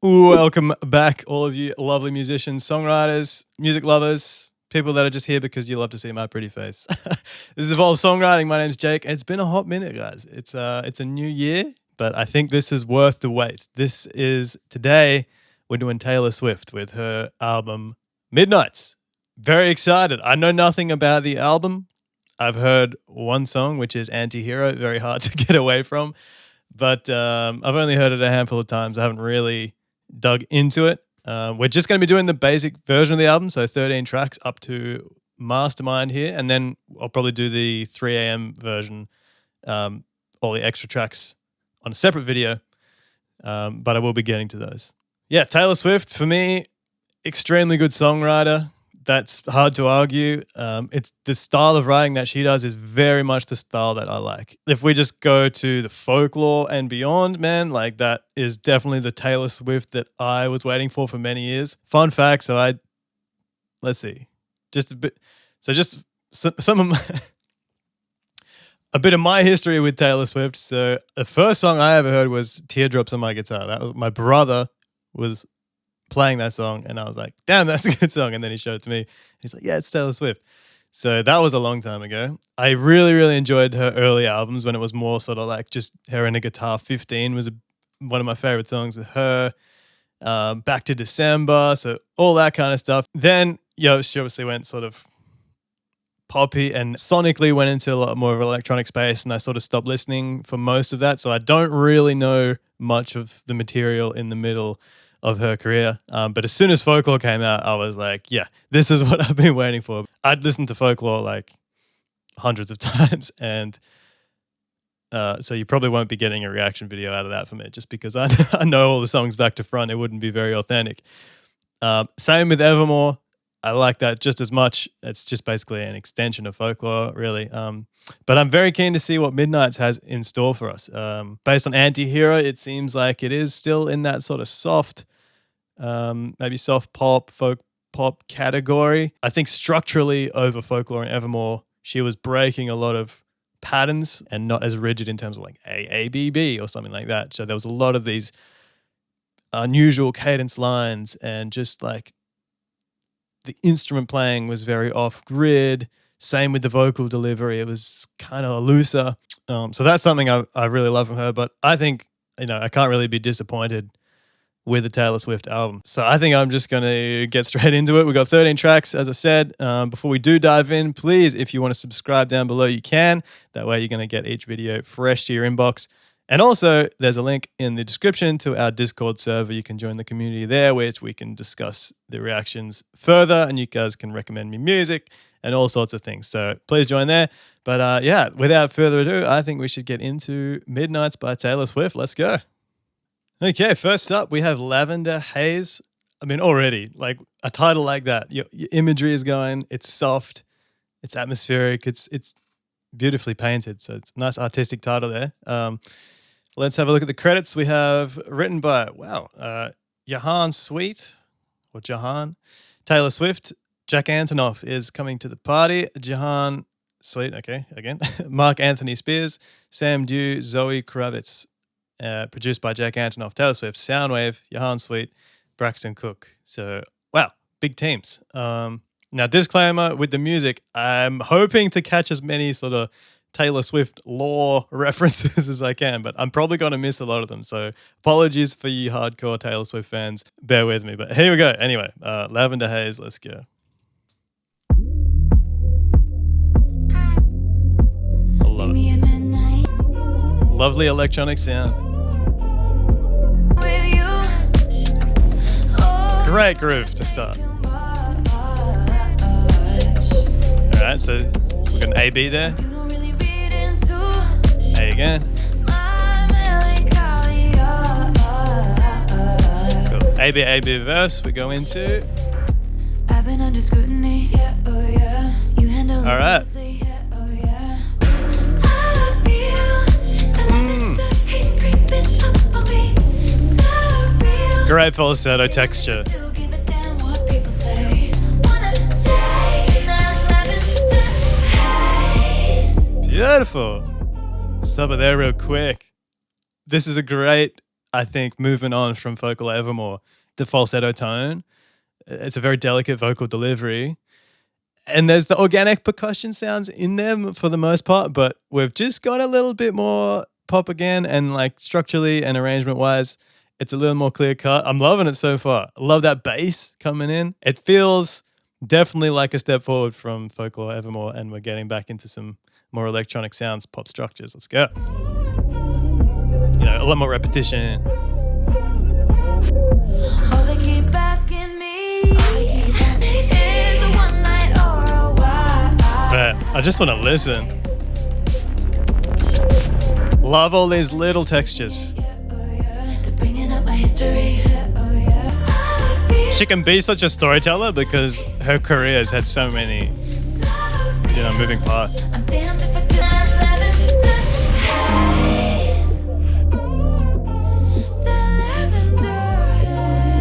Welcome back, all of you lovely musicians, songwriters, music lovers, people that are just here because you love to see my pretty face. This is Evolve Songwriting. My name's Jake, and it's been a hot minute, guys. It's a new year, but I think this is worth the wait. Today, we're doing Taylor Swift with her album Midnights. Very excited. I know nothing about the album. I've heard one song, which is Anti-Hero, very hard to get away from, but I've only heard it a handful of times. I haven't really dug into it. We're just going to be doing the basic version of the album, so 13 tracks up to Mastermind here, and then I'll probably do the 3 a.m. version, all the extra tracks on a separate video, but I will be getting to those. Yeah, Taylor Swift, for me, extremely good songwriter. That's hard to argue. It's the style of writing that she does is very much the style that I like. If we just go to the folklore and beyond, man, like that is definitely the Taylor Swift that I was waiting for many years. Fun fact, let's see, just a bit. So just some of my, a bit of my history with Taylor Swift. So the first song I ever heard was Teardrops on My Guitar. That was my brother was playing that song, and I was like, damn, that's a good song. And then he showed it to me. He's like, yeah, it's Taylor Swift. So that was a long time ago. I really, really enjoyed her early albums when it was more sort of like just her and a guitar. 15 was one of my favorite songs with her. Back to December, so all that kind of stuff. Then, she obviously went sort of poppy and sonically went into a lot more of an electronic space, and I sort of stopped listening for most of that. So I don't really know much of the material in the middle of her career. But as soon as Folklore came out, I was like, yeah, this is what I've been waiting for. I'd listened to Folklore like hundreds of times, and so you probably won't be getting a reaction video out of that from it, just because I know all the songs back to front. It wouldn't be very authentic. Same with Evermore. I like that just as much. It's just basically an extension of Folklore, really. But I'm very keen to see what Midnights has in store for us. Based on Anti-Hero, it seems like it is still in that sort of soft, maybe soft pop, folk pop category. I think structurally over Folklore and Evermore, she was breaking a lot of patterns and not as rigid in terms of like AABB or something like that. So there was a lot of these unusual cadence lines, and just like the instrument playing was very off-grid. Same with the vocal delivery. It was kind of looser. So that's something I really love from her. But I think, I can't really be disappointed with the Taylor Swift album. So I think I'm just going to get straight into it. We've got 13 tracks, as I said. Before we do dive in, please, if you want to subscribe down below, you can. That way you're going to get each video fresh to your inbox. And also, there's a link in the description to our Discord server. You can join the community there, which we can discuss the reactions further, and you guys can recommend me music and all sorts of things. So please join there. But yeah, without further ado, I think we should get into Midnights by Taylor Swift. Let's go. Okay, first up, we have Lavender Haze. I mean, already, like a title like that, your imagery is going, it's soft, it's atmospheric, it's beautifully painted. So it's a nice artistic title there. Let's have a look at the credits. We have written by, Jahan Sweet, or Jahan, Taylor Swift. Jack Antonoff is coming to the party. Jahan Sweet, okay, again. Mark Anthony Spears, Sam Dew, Zoe Kravitz. Produced by Jack Antonoff, Taylor Swift, Soundwave, Jahan Sweet, Braxton Cook. So, wow, big teams. Now, disclaimer with the music, I'm hoping to catch as many sort of Taylor Swift lore references as I can, but I'm probably going to miss a lot of them. So apologies for you hardcore Taylor Swift fans. Bear with me. But here we go. Anyway, Lavender Haze, let's go. I love it. Lovely electronic sound. Great groove to start. All right, so we've got an A-B there. A again. Cool. A-B verse. We go into. I've been under scrutiny. Yeah, oh yeah. You handle all right. Great falsetto texture. Beautiful. Stop it there real quick. This is a great I think, movement on from Folklore Evermore. The falsetto tone, it's a very delicate vocal delivery. And there's the organic percussion sounds in them for the most part, but we've just got a little bit more pop again, and like structurally and arrangement wise, it's a little more clear cut. I'm loving it so far. I love that bass coming in. It feels definitely like a step forward from Folklore Evermore, and we're getting back into some more electronic sounds, pop structures. Let's go. You know, a lot more repetition. But I just want to listen. Love all these little textures. She can be such a storyteller because her career has had so many, moving parts.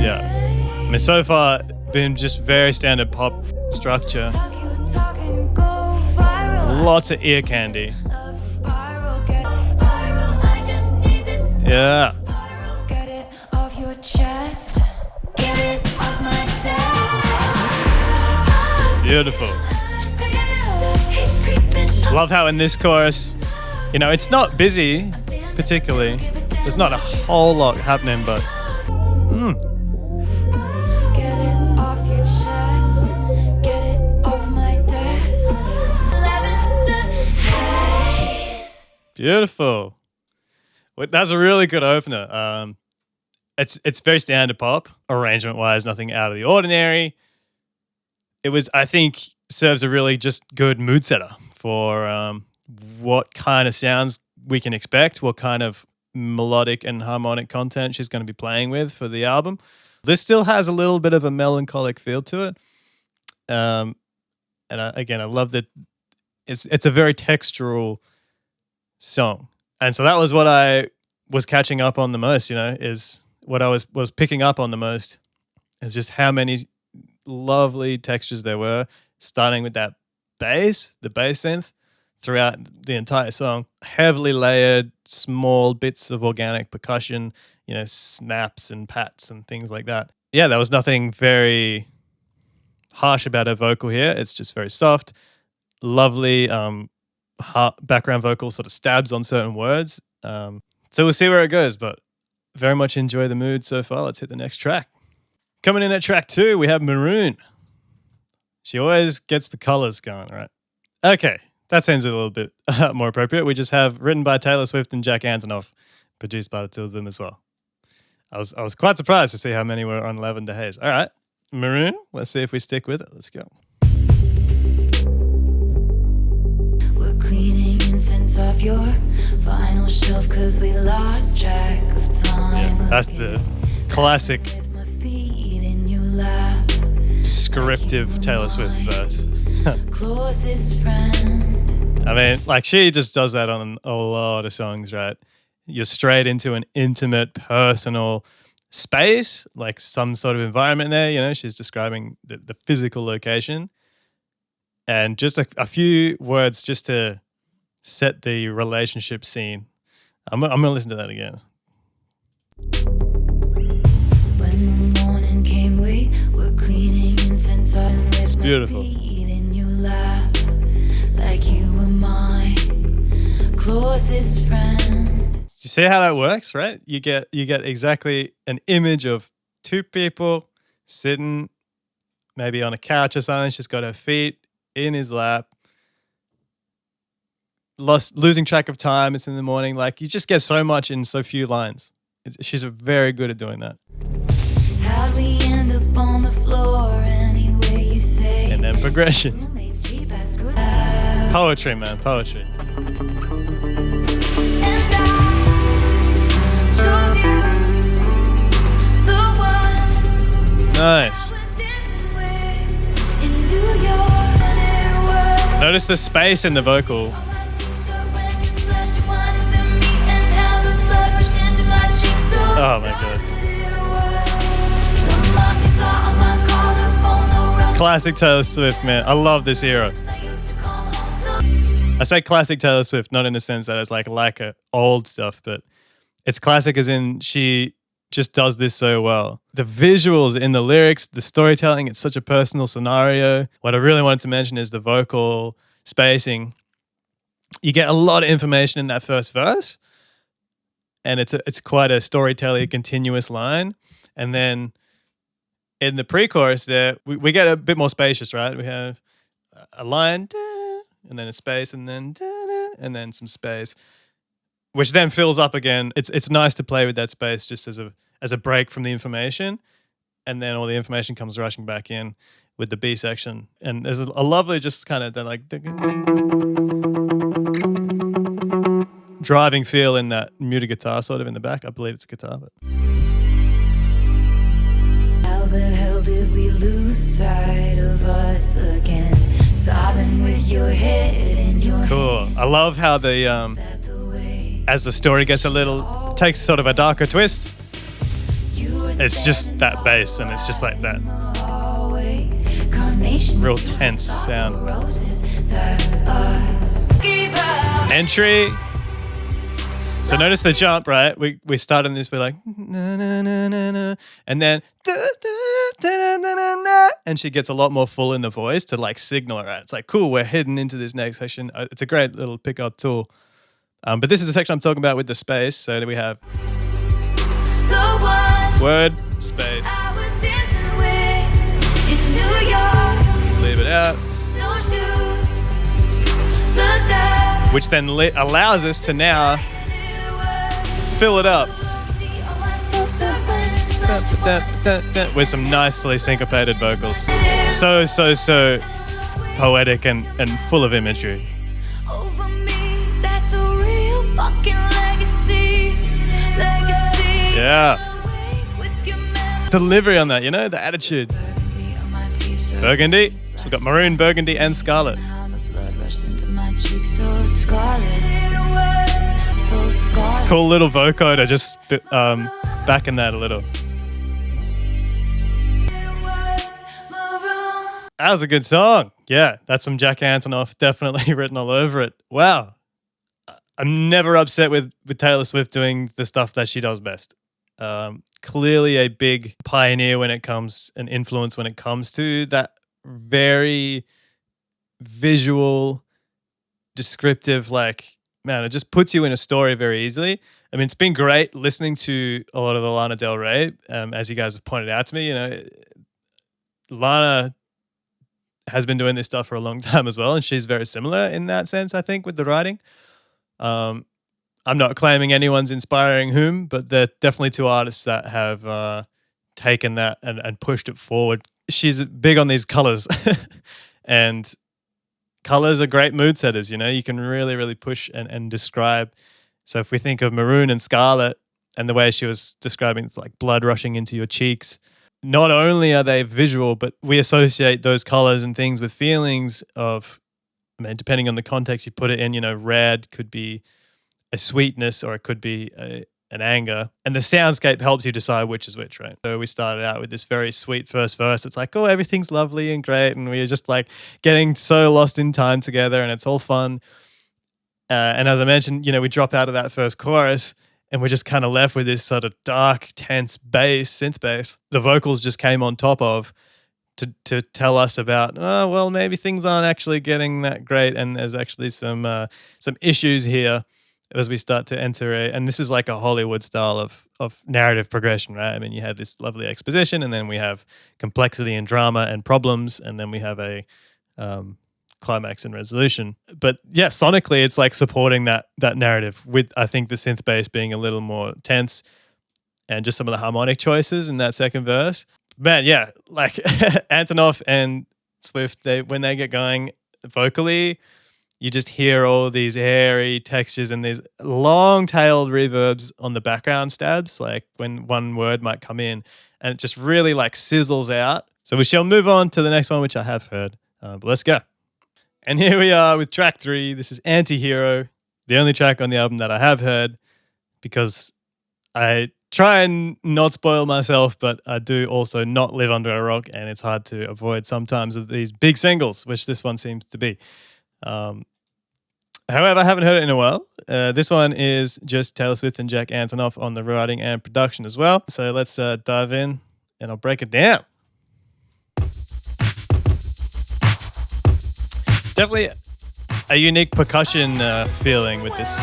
Yeah. I mean, so far, been just very standard pop structure. Lots of ear candy. Yeah. Beautiful. Love how in this chorus, it's not busy particularly. There's not a whole lot happening, but Get it off your chest. Get it off my desk. Lavender haze. beautiful. That's a really good opener. It's very standard pop, arrangement wise, nothing out of the ordinary. It was, I think, serves a really just good mood setter for what kind of sounds we can expect, what kind of melodic and harmonic content she's going to be playing with for the album. This still has a little bit of a melancholic feel to it. And I love that it's a very textural song. And so that was what I was catching up on the most, is what I was picking up on the most is just how many lovely textures there were, starting with that bass, the bass synth, throughout the entire song. Heavily layered, small bits of organic percussion, snaps and pats and things like that. Yeah, there was nothing very harsh about her vocal here. It's just very soft, lovely background vocal, sort of stabs on certain words. So we'll see where it goes, but very much enjoy the mood so far. Let's hit the next track. Coming in at track 2, we have Maroon. She always gets the colors going, right? Okay, that sounds a little bit more appropriate. We just have written by Taylor Swift and Jack Antonoff, produced by the two of them as well. I was quite surprised to see how many were on Lavender Haze. All right, Maroon, let's see if we stick with it. Let's go. We're cleaning incense off your vinyl shelf cause we lost track of time. Yeah, that's the classic With my feet in your lap. descriptive Taylor Swift verse. Closest friend. I mean, like, she just does that on a lot of songs, right? You're straight into an intimate, personal space, like some sort of environment there. She's describing the physical location. And just a few words just to set the relationship scene. I'm going to listen to that again. When the morning came, we were cleaning incense on with beautiful. my feet in your lap, like you were my closest friend. You see how that works, right? You get exactly an image of two people sitting maybe on a couch or something. She's got her feet in his lap, losing track of time. It's in the morning. Like, you just get so much in so few lines. She's very good at doing that. How'd we end up on the floor anyway, you say? And then progression. Roommates cheap as screw up. Poetry, man, poetry. And I chose you, the one Nice. I was dancing with in New York, and it was Notice the space in the vocal. on my t-shirt when you splashed your wine into me, and how the blood rushed into my cheeks. So Oh my God. the mark you saw on my collarbone, the rust Classic Taylor Swift, man. I love this era. I used to call home. So I say classic Taylor Swift, not in the sense that it's like old stuff, but It's classic as in she just does this so well. The visuals in the lyrics, the storytelling, it's such a personal scenario. What I really wanted to mention is the vocal spacing. You get a lot of information in that first verse, and it's quite a storytelling, continuous line. And then in the pre-chorus there, we get a bit more spacious, right? We have a line, and then a space, and then some space, which then fills up again. It's nice to play with that space just as a break from the information, and then all the information comes rushing back in with the B section. And there's a lovely just kind of like driving feel in that muted guitar sort of in the back. I believe it's guitar, but How the hell did we lose sight of us again? Sobbing with your head in your cool. I love how the as the story gets takes sort of a darker twist, it's just that bass, and it's just like that real tense sound. Entry. So notice the jump, right? We start on this, we're like, na, na, na, na, na, and then, da, da, da, da, da, da, and she gets a lot more full in the voice to like signal, right? It's like, cool, we're heading into this next section. It's a great little pickup tool. But this is the section I'm talking about with the space. So we have word, space. I was dancing with in New York. Leave it out. No shoes. Looked up. Which then allows us to now fill it up with some nicely syncopated vocals. So poetic and full of imagery. Over me, that's a real fucking legacy. Yeah. Delivery on that, the attitude. Burgundy. So we've got maroon, burgundy, and scarlet. Cool little vocoder, just backing that a little. That was a good song. Yeah, that's some Jack Antonoff definitely written all over it. Wow. I'm never upset with Taylor Swift doing the stuff that she does best. Clearly a big pioneer when it comes, an influence when it comes to that very visual, descriptive, like, man, it just puts you in a story very easily. I mean, it's been great listening to a lot of the Lana Del Rey, as you guys have pointed out to me. Lana has been doing this stuff for a long time as well, and she's very similar in that sense, I think, with the writing. I'm not claiming anyone's inspiring whom, but they're definitely two artists that have taken that and pushed it forward. She's big on these colors, and colors are great mood setters. You can really, really push and describe. So if we think of maroon and scarlet and the way she was describing, it's like blood rushing into your cheeks. Not only are they visual, but we associate those colors and things with feelings of, I mean, depending on the context you put it in, red could be a sweetness or it could be an anger. And the soundscape helps you decide which is which, right? So we started out with this very sweet first verse. It's like, oh, everything's lovely and great. And we're just like getting so lost in time together and it's all fun. And as I mentioned, we drop out of that first chorus and we're just kind of left with this sort of dark, tense bass, synth bass. The vocals just came on top of to tell us about, oh, well, maybe things aren't actually getting that great, and there's actually some issues here as we start to enter and this is like a Hollywood style of narrative progression, right? I mean, you have this lovely exposition, and then we have complexity and drama and problems, and then we have a climax and resolution. But yeah, sonically, it's like supporting that narrative with, I think, the synth bass being a little more tense, and just some of the harmonic choices in that second verse. Man, yeah, like Antonoff and Swift, when they get going vocally, you just hear all these airy textures and these long-tailed reverbs on the background stabs, like when one word might come in, and it just really like sizzles out. So we shall move on to the next one, which I have heard. But let's go. And here we are with track 3. This is Anti-Hero, the only track on the album that I have heard, because I try and not spoil myself, but I do also not live under a rock, and it's hard to avoid sometimes of these big singles, which this one seems to be. However, I haven't heard it in a while. This one is just Taylor Swift and Jack Antonoff on the writing and production as well. So let's dive in and I'll break it down. Definitely a unique percussion feeling with this.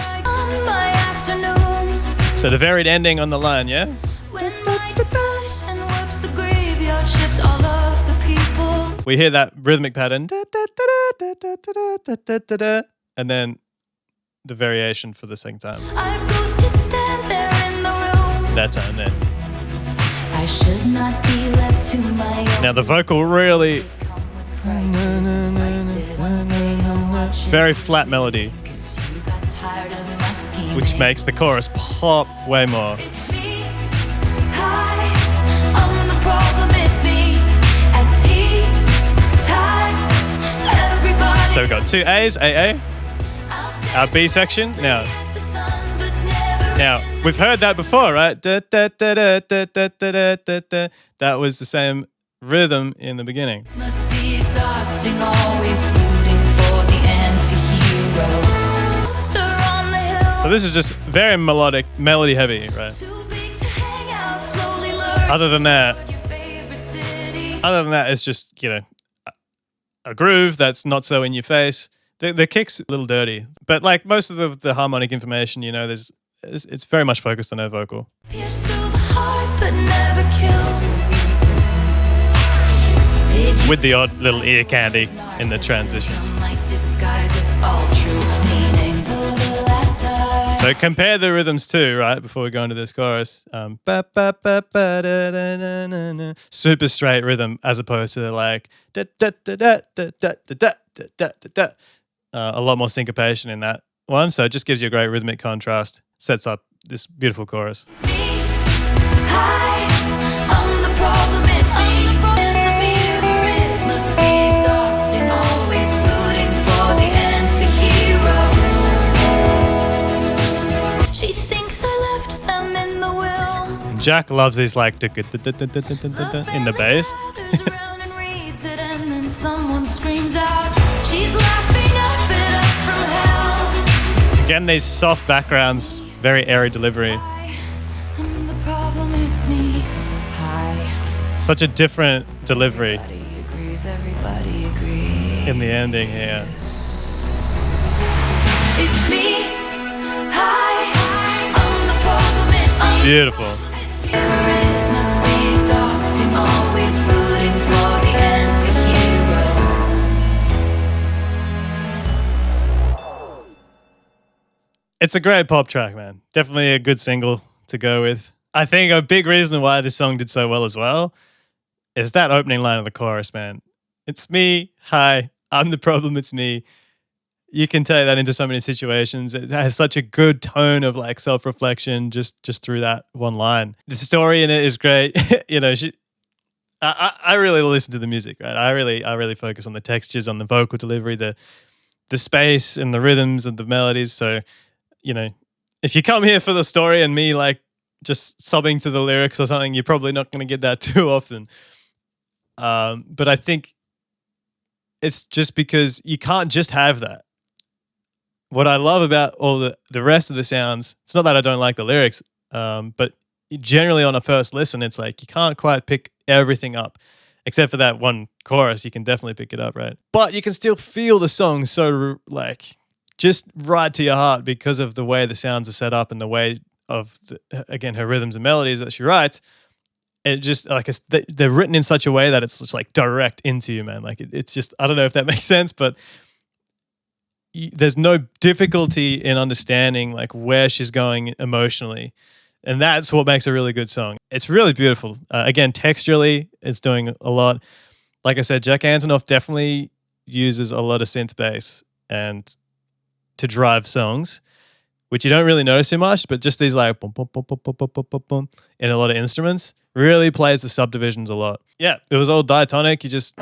So the varied ending on the line, yeah? We hear that rhythmic pattern. And then the variation for the second time. That time there. I should not be left to my own. Now the vocal really very flat melody, which makes the chorus pop way more. So we've got two A's, AA, our B section. Now we've heard that before, right? That was the same rhythm in the beginning. Must be exhausting, always rooting for the anti-hero. So this is just very melodic, melody heavy, right? Other than that, it's just, you know, a groove that's not so in your face. The kick's a little dirty, but like most of the harmonic information, you know, it's very much focused on her vocal. Pierced through the heart, but never killed. With the odd little ear candy in the transitions. So compare the rhythms too, right? Before we go into this chorus, super straight rhythm as opposed to like a lot more syncopation in that one. So it just gives you a great rhythmic contrast. Sets up this beautiful chorus. Jack loves these like in the bass. Again, these soft backgrounds, very airy delivery. Such a different delivery in the ending here. It's me. Beautiful. It's a great pop track, man. Definitely a good single to go with. I think a big reason why this song did so well as well is that opening line of the chorus, man. It's me. Hi, I'm the problem. It's me. You can take that into so many situations. It has such a good tone of like self-reflection just through that one line. The story in it is great. You know, I really listen to the music, right? I really focus on the textures, on the vocal delivery, the space and the rhythms and the melodies. So, you know, if you come here for the story and me like just sobbing to the lyrics or something, you're probably not going to get that too often. But I think it's just because you can't just have that. What I love about all the rest of the sounds, it's not that I don't like the lyrics, but generally on a first listen, it's like you can't quite pick everything up. Except for that one chorus, you can definitely pick it up, right? But you can still feel the song so like just right to your heart because of the way the sounds are set up and the way of, again, her rhythms and melodies that she writes. It just like they're written in such a way that it's just like direct into you, man. Like it's just, I don't know if that makes sense, but there's no difficulty in understanding like where she's going emotionally. And that's what makes a really good song. It's really beautiful. Again, texturally, it's doing a lot. Like I said, Jack Antonoff definitely uses a lot of synth bass and to drive songs, which you don't really notice too much, but just these like boom, boom, boom, boom, boom, boom, boom, boom, boom, in a lot of instruments really plays the subdivisions a lot. Yeah, it was all diatonic. You just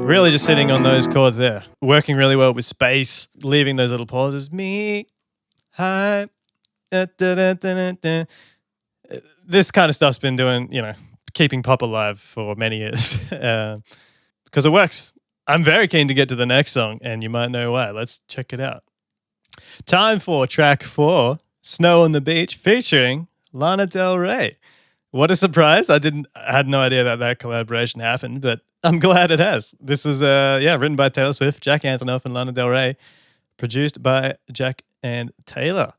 really just sitting on those chords there, working really well with space, leaving those little pauses. Me, hi, da, da, da, da, da. This kind of stuff's been doing, you know, keeping pop alive for many years because it works. I'm very keen to get to the next song, and you might know why. Let's check it out. Time for track 4, Snow on the Beach, featuring Lana Del Rey. What a surprise. I had no idea that collaboration happened, but I'm glad it has. This is written by Taylor Swift, Jack Antonoff, and Lana Del Rey, produced by Jack and Taylor.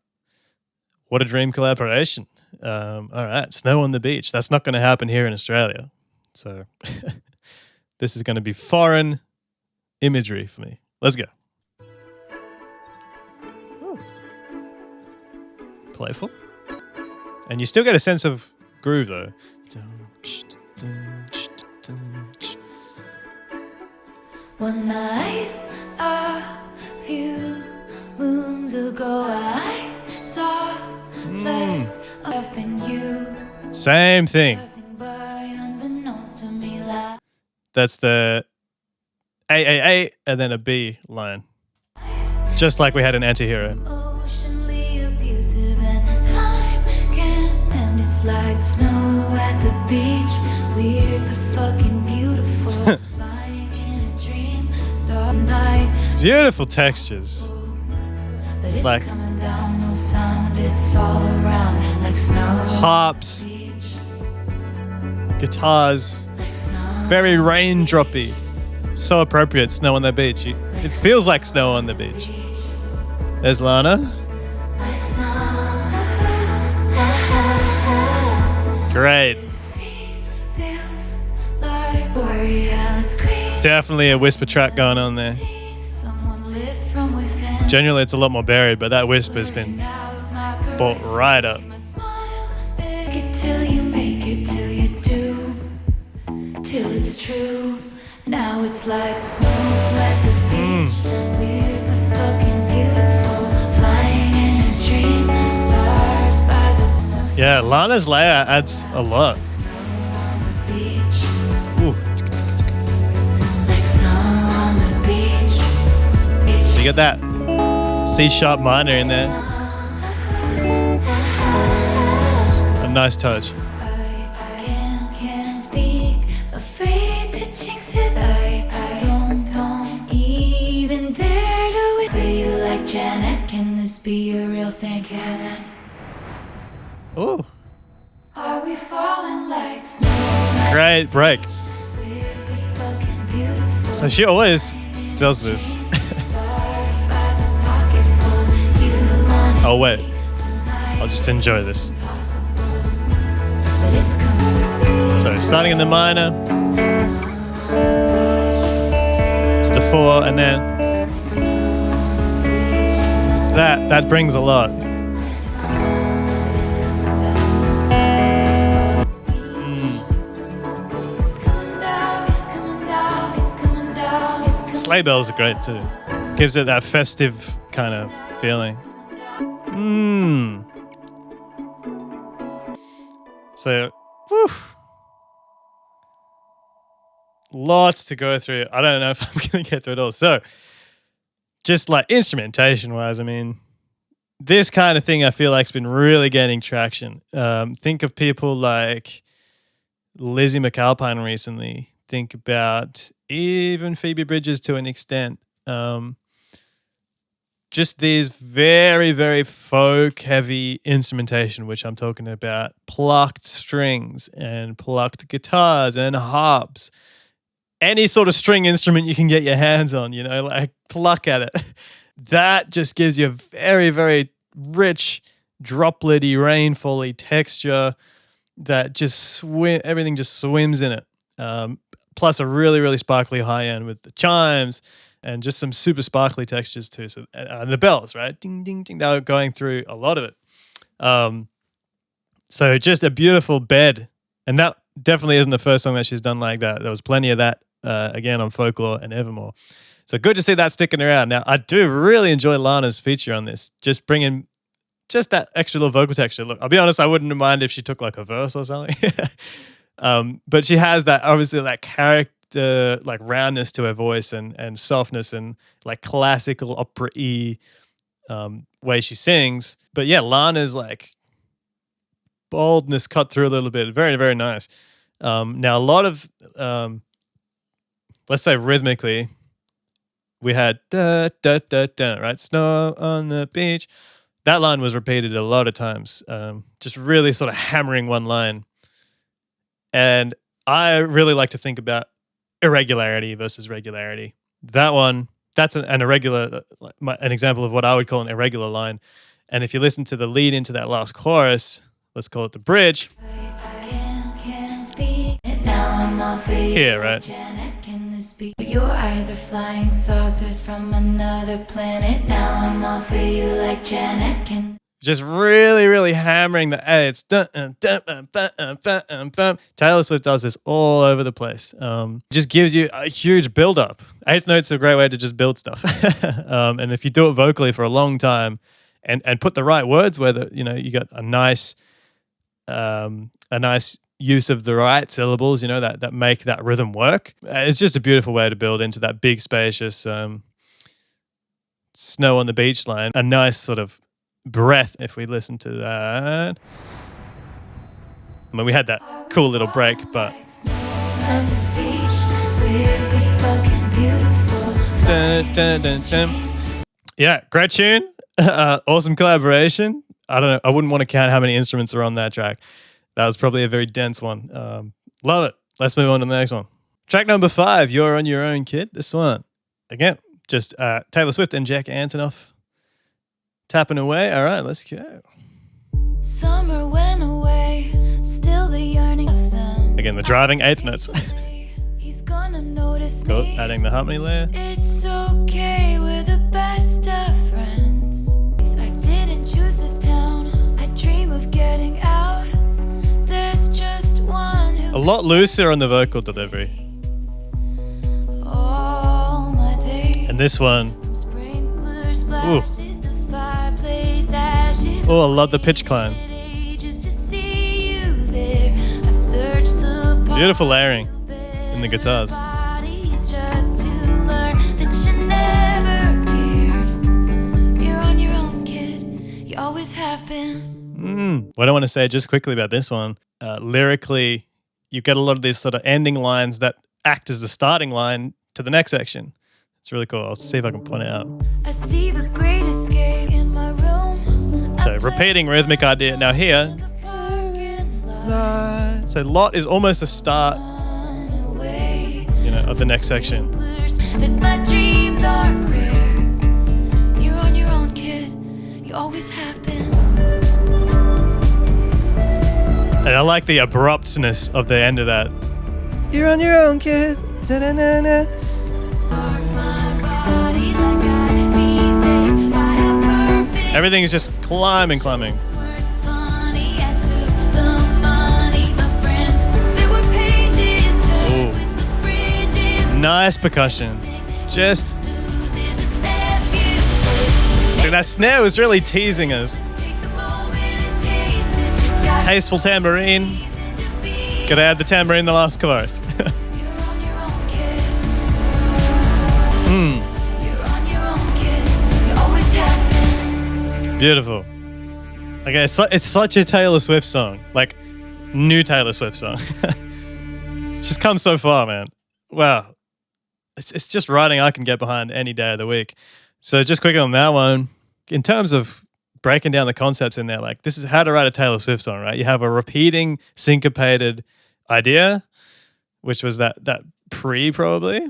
What a dream collaboration. All right, Snow on the Beach. That's not going to happen here in Australia. So this is going to be foreign imagery for me. Let's go. Ooh. Playful. And you still get a sense of groove though. One night, a few moons ago, I saw flags of you. Same thing. Passing by unbeknownst to me, That's the A, and then a B line. Just like we had in Antihero. emotionally abusive, and time can't end. It's like snow at the beach, weird but fucking beautiful. Flying in a dream, star night. Beautiful textures. But it's Like- coming down, no sound, it's all around, like snow. Harps, guitars, Like snow. very raindroppy. So appropriate, Snow on the Beach. It feels like snow on the beach. There's Lana. Like snow. Great. Feels like Borealis green. Definitely a whisper track going on there. Someone lit from within. Generally, it's a lot more buried, but that whisper's been brought right up. Make it till you make it till you do, till it's true. Now it's like snow at the beach, weird but fucking beautiful. Flying in a dream, stars by the Yeah, Lana's layer adds a lot. snow on the beach, Ooh. like snow on the beach. You get that C sharp minor in there. A nice touch. I can't speak, afraid to jinx it. I don't even dare to it. Play you like Janet, can this be a real thing? Can it? Ooh. Are we falling like snow? Great break. Weird but fucking beautiful. So she always does this. Stars by the pocketful. You want Oh, wait. tonight. I'll just enjoy this. Impossible, but it's coming. So starting in the minor to the 4, and then it's that brings a lot. Sleigh bells are great too. Gives it that festive kind of feeling. So, whew. Lots to go through. I don't know if I'm going to get through it all. So, just like instrumentation wise, I mean, this kind of thing I feel like has been really gaining traction. Think of people like Lizzie McAlpine recently. Think about even Phoebe Bridgers to an extent. Just these very, very folk heavy instrumentation, which I'm talking about, plucked strings and plucked guitars and harps. Any sort of string instrument you can get your hands on, you know, like pluck at it. That just gives you a very, very rich, droplet-y, rainfall-y texture that just everything just swims in it. Plus a really, really sparkly high end with the chimes and just some super sparkly textures too. So the bells, right? Ding, ding, ding. They were going through a lot of it. So just a beautiful bed. And that definitely isn't the first song that she's done like that. There was plenty of that, again, on Folklore and Evermore. So good to see that sticking around. Now, I do really enjoy Lana's feature on this, just bringing just that extra little vocal texture. Look, I'll be honest, I wouldn't mind if she took like a verse or something. But she has that, obviously, that character, like roundness to her voice and softness and like classical opera-y way she sings. But yeah, Lana's like boldness cut through a little bit. Very, very nice. Now, a lot of, let's say rhythmically, we had da da da da, right? Snow on the beach. That line was repeated a lot of times, just really sort of hammering one line. And I really like to think about irregularity versus regularity. That one, that's an irregular, an example of what I would call an irregular line. And if you listen to the lead into that last chorus, let's call it the bridge. Here, right? Your eyes are flying saucers from another planet. Now I'm all for you like Janet. Just really, really hammering the A. It's Taylor Swift does this all over the place. Just gives you a huge build up. Eighth note's a great way to just build stuff. And if you do it vocally for a long time and put the right words where you got a nice use of the right syllables, that make that rhythm work. It's just a beautiful way to build into that big, spacious snow on the beach line. A nice sort of breath if we listen to that. I mean, we had that cool little break, but yeah, great tune. Awesome collaboration. I don't know, I wouldn't want to count how many instruments are on that track. That was probably a very dense one. Love it. Let's move on to the next one. Track number 5, You're on Your Own, Kid. This one, again, just Taylor Swift and Jack Antonoff tapping away. All right, let's go. Summer went away, still the yearning of them. Again, the driving eighth notes. He's gonna notice Cool. me. Adding the harmony layer. It's okay, we're the best of friends. I didn't choose this town. I dream of getting out. There's just one who A lot looser on the vocal delivery. all my days. And this one, From sprinkler splashes to fireplace ashes. oh, I love the pitch climb. Just to see you there. I searched the Beautiful layering in the guitars. bodies just to learn that you never cared. You're on your own, kid. You always have been. What I want to say just quickly about this one, lyrically, you get a lot of these sort of ending lines that act as the starting line to the next section. It's really cool. I'll see if I can point it out. I see the great escape in my room. So repeating rhythmic idea. Now here, so lot is almost the start, of the next section. That my dreams aren't rare. You're on your own, kid. You always have been. And I like the abruptness of the end of that. You're on your own, kid. Da-da-na-na. Everything is just climbing. Ooh. Nice percussion. Just see, that snare was really teasing us. Tasteful tambourine. Gotta add the tambourine in the last chorus. Beautiful. Okay, it's such a Taylor Swift song. Like, new Taylor Swift song. She's come so far, man. Wow. It's just writing I can get behind any day of the week. So just quickly on that one, in terms of breaking down the concepts in there, like this is how to write a Taylor Swift song, right? You have a repeating syncopated idea, which was that pre probably.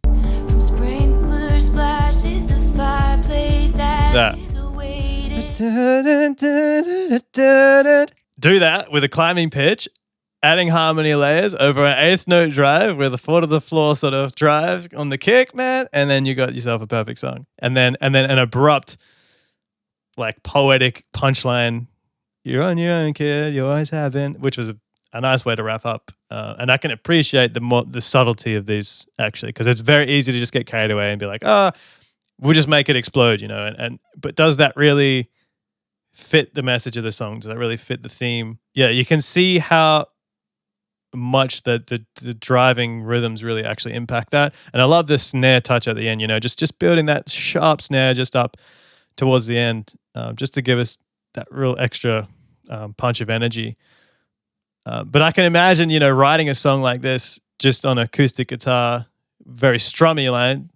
From sprinkler splashes to fireplace That. ashes awaited. Do that with a climbing pitch, adding harmony layers over an eighth note drive with a 4 to the floor sort of drive on the kick, man, and then you got yourself a perfect song. And then an abrupt, like poetic punchline. You're on your own, kid. You always have been, which was a nice way to wrap up. And I can appreciate the subtlety of these actually, because it's very easy to just get carried away and be like, we'll just make it explode, but does that really fit the message of the song? Does that really fit the theme? Yeah, you can see how much the driving rhythms really actually impact that. And I love the snare touch at the end, just building that sharp snare just up towards the end, just to give us that real extra punch of energy. But I can imagine, writing a song like this just on acoustic guitar, very strummy line.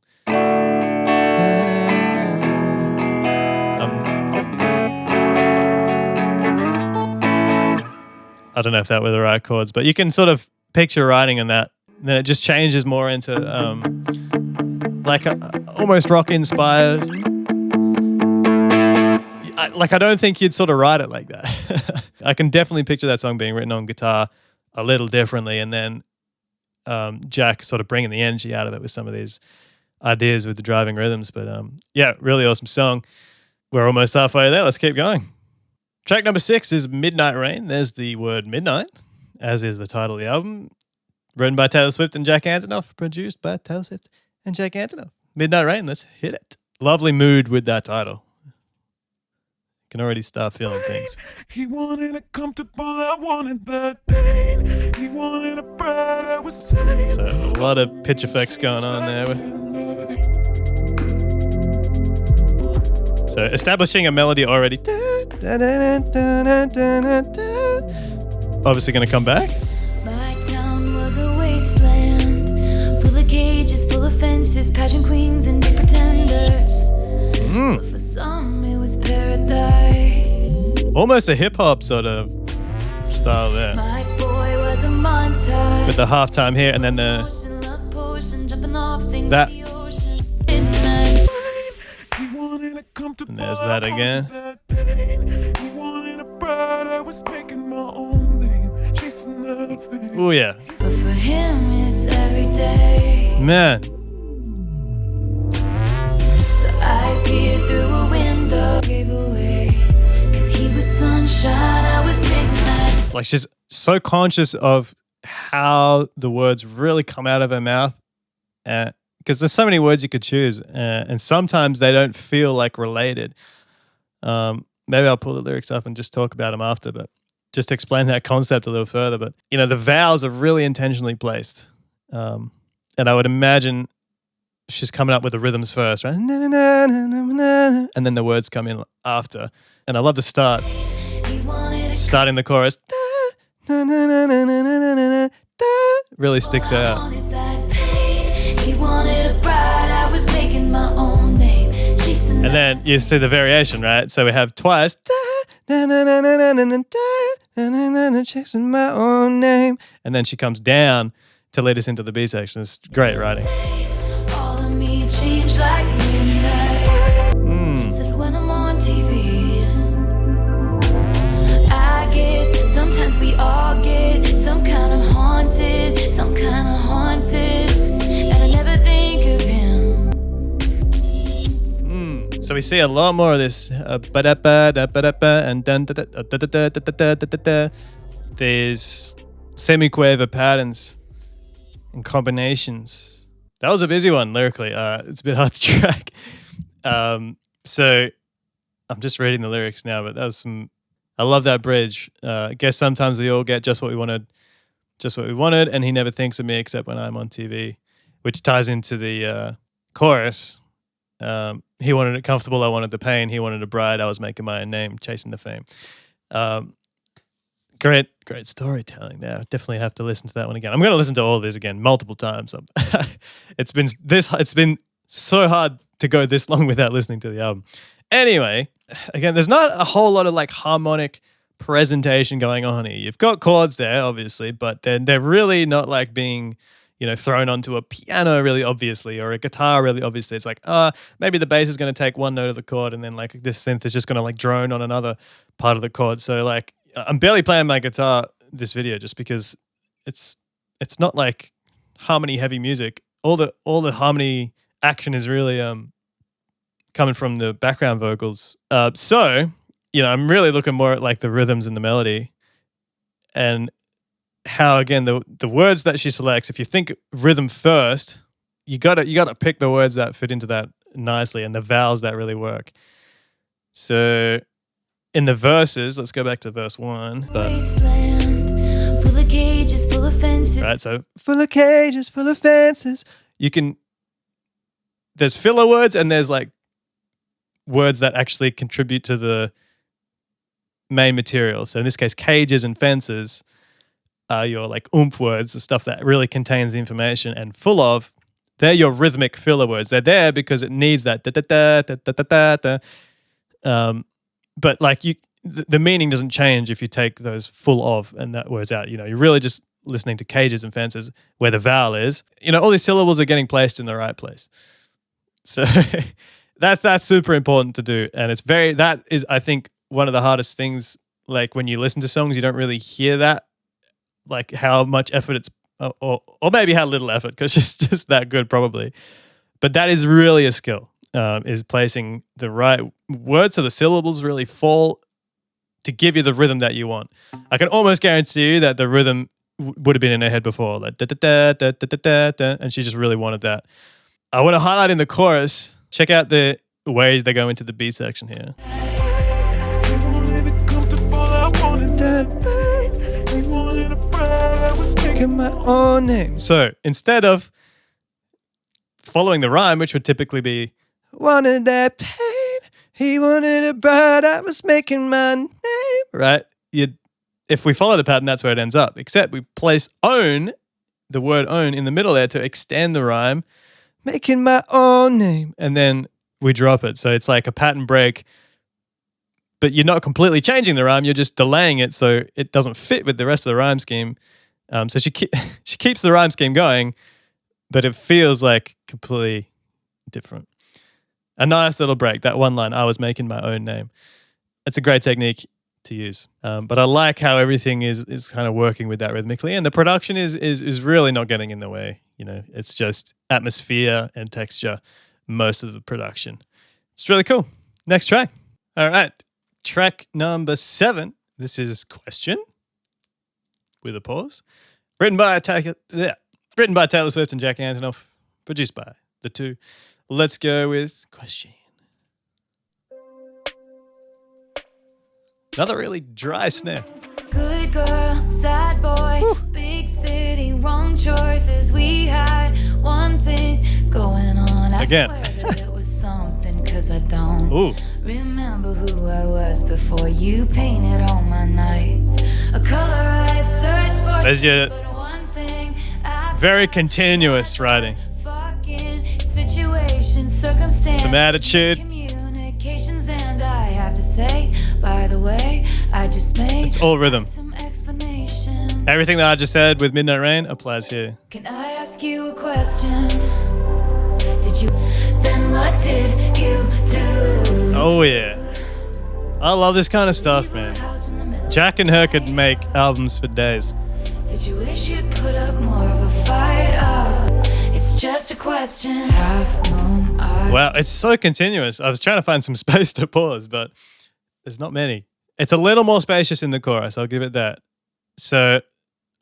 I don't know if that were the right chords, but you can sort of picture writing in that. Then it just changes more into like a almost rock inspired. I don't think you'd sort of write it like that. I can definitely picture that song being written on guitar a little differently, and then Jack sort of bringing the energy out of it with some of these ideas with the driving rhythms. But yeah, really awesome song. We're almost halfway there. Let's keep going. Track number 6 is Midnight Rain. There's the word midnight, as is the title of the album. Written by Taylor Swift and Jack Antonoff. Produced by Taylor Swift and Jack Antonoff. Midnight Rain, let's hit it. Lovely mood with that title. Can already start feeling things. He wanted it comfortable, I wanted that pain. He wanted a bride, I was saying. So a lot of pitch effects going on there. So establishing a melody already. Obviously going to come back. My town was a wasteland, full of cages, full of fences, pageant queens and big pretenders. But for some, it was paradise. Almost a hip hop sort of style there. My boy was a montage. With the halftime here and then the that. And there's that again. Oh yeah. But for him, it's every day. Man. So I peered through a window, gave away. 'Cause he was sunshine, I was midnight. Like she's so conscious of how the words really come out of her mouth. Because there's so many words you could choose, and sometimes they don't feel like related. Maybe I'll pull the lyrics up and just talk about them after, but just to explain that concept a little further. But, you know, the vowels are really intentionally placed. And I would imagine she's coming up with the rhythms first, right? And then the words come in after. And I love the start. Starting the chorus. Really sticks out. And then you see the variation, right? So we have twice. Chasing my own name. And then she comes down to lead us into the B section. It's great writing. All of me changed like midnight. Said when I'm on TV, I guess sometimes we all get some kind of haunted. And I never think of him. So we see a lot more of this. And there's semiquaver patterns and combinations. That was a busy one lyrically. It's a bit hard to track. So I'm just reading the lyrics now, but that was some. I love that bridge. I guess sometimes we all get just what we wanted, and he never thinks of me except when I'm on TV, which ties into the chorus. He wanted it comfortable, I wanted the pain. He wanted a bride, I was making my own name, chasing the fame. Great storytelling there. Definitely have to listen to that one again. I'm going to listen to all of this again multiple times. It's been so hard to go this long without listening to the album. Anyway, again, there's not a whole lot of like harmonic presentation going on here. You've got chords there, obviously, but they're really not like being, you know, thrown onto a piano really obviously or a guitar really obviously. It's like, maybe the bass is going to take one note of the chord and then like this synth is just going to like drone on another part of the chord. So like I'm barely playing my guitar this video just because it's not like harmony heavy music. All the harmony action is really coming from the background vocals. So, you know, I'm really looking more at like the rhythms and the melody and how, again, the words that she selects, if you think rhythm first, you gotta pick the words that fit into that nicely and the vowels that really work. So in the verses, let's go back to verse 1. Wasteland, full of cages, full of fences. Right, so full of cages, full of fences. There's filler words and there's like words that actually contribute to the main material. So in this case, cages and fences are your like oomph words, the stuff that really contains the information, and full of, they're your rhythmic filler words. They're there because it needs that da da da da da da da. But like the meaning doesn't change if you take those full of and that words out. You're really just listening to cages and fences where the vowel is. All these syllables are getting placed in the right place. So that's super important to do. And that is, I think, one of the hardest things. Like when you listen to songs, you don't really hear that, like how much effort it's, or maybe how little effort, because it's just that good probably. But that is really a skill, is placing the right words so the syllables really fall to give you the rhythm that you want. I can almost guarantee you that the rhythm would have been in her head before, like da da da da da da da, and she just really wanted that. I want to highlight in the chorus. Check out the way they go into the B section here. My own name. So instead of following the rhyme, which would typically be wanted that pain, he wanted it bad, I was making my name, right? If we follow the pattern, that's where it ends up. Except we place own, the word own, in the middle there to extend the rhyme, making my own name, and then we drop it. So it's like a pattern break, but you're not completely changing the rhyme, you're just delaying it so it doesn't fit with the rest of the rhyme scheme. So she keeps the rhyme scheme going, but it feels like completely different. A nice little break, that one line, I was making my own name. It's a great technique to use. But I like how everything is kind of working with that rhythmically, and the production is really not getting in the way. It's just atmosphere and texture, most of the production. It's really cool. Next track. All right. Track number 7. This is Question, with a pause. Written by Taylor Swift and Jack Antonoff. Produced by the two. Let's go with Question. Another really dry snare. Good girl, sad boy, big city, wrong choices. We had one thing going on. I Again. swear that it was something, cause I don't remember who I was before you painted all my nights. A color I've searched for. There's your but one thing I've very continuous writing. fucking situation, circumstance, Some attitude. communications, and I have to say, by the way, I just made It's all rhythm. some explanation. Everything that I just said with Midnight Rain applies here. Can I ask you a question? Did you? Then what did you do? Oh yeah. I love this kind of stuff, man. House in the middle. Jack and her could make albums for days. Did you wish you'd put up more of a fight? Oh, it's just a question. Half moon eye. Wow, it's so continuous. I was trying to find some space to pause, but there's not many. It's a little more spacious in the chorus, I'll give it that. So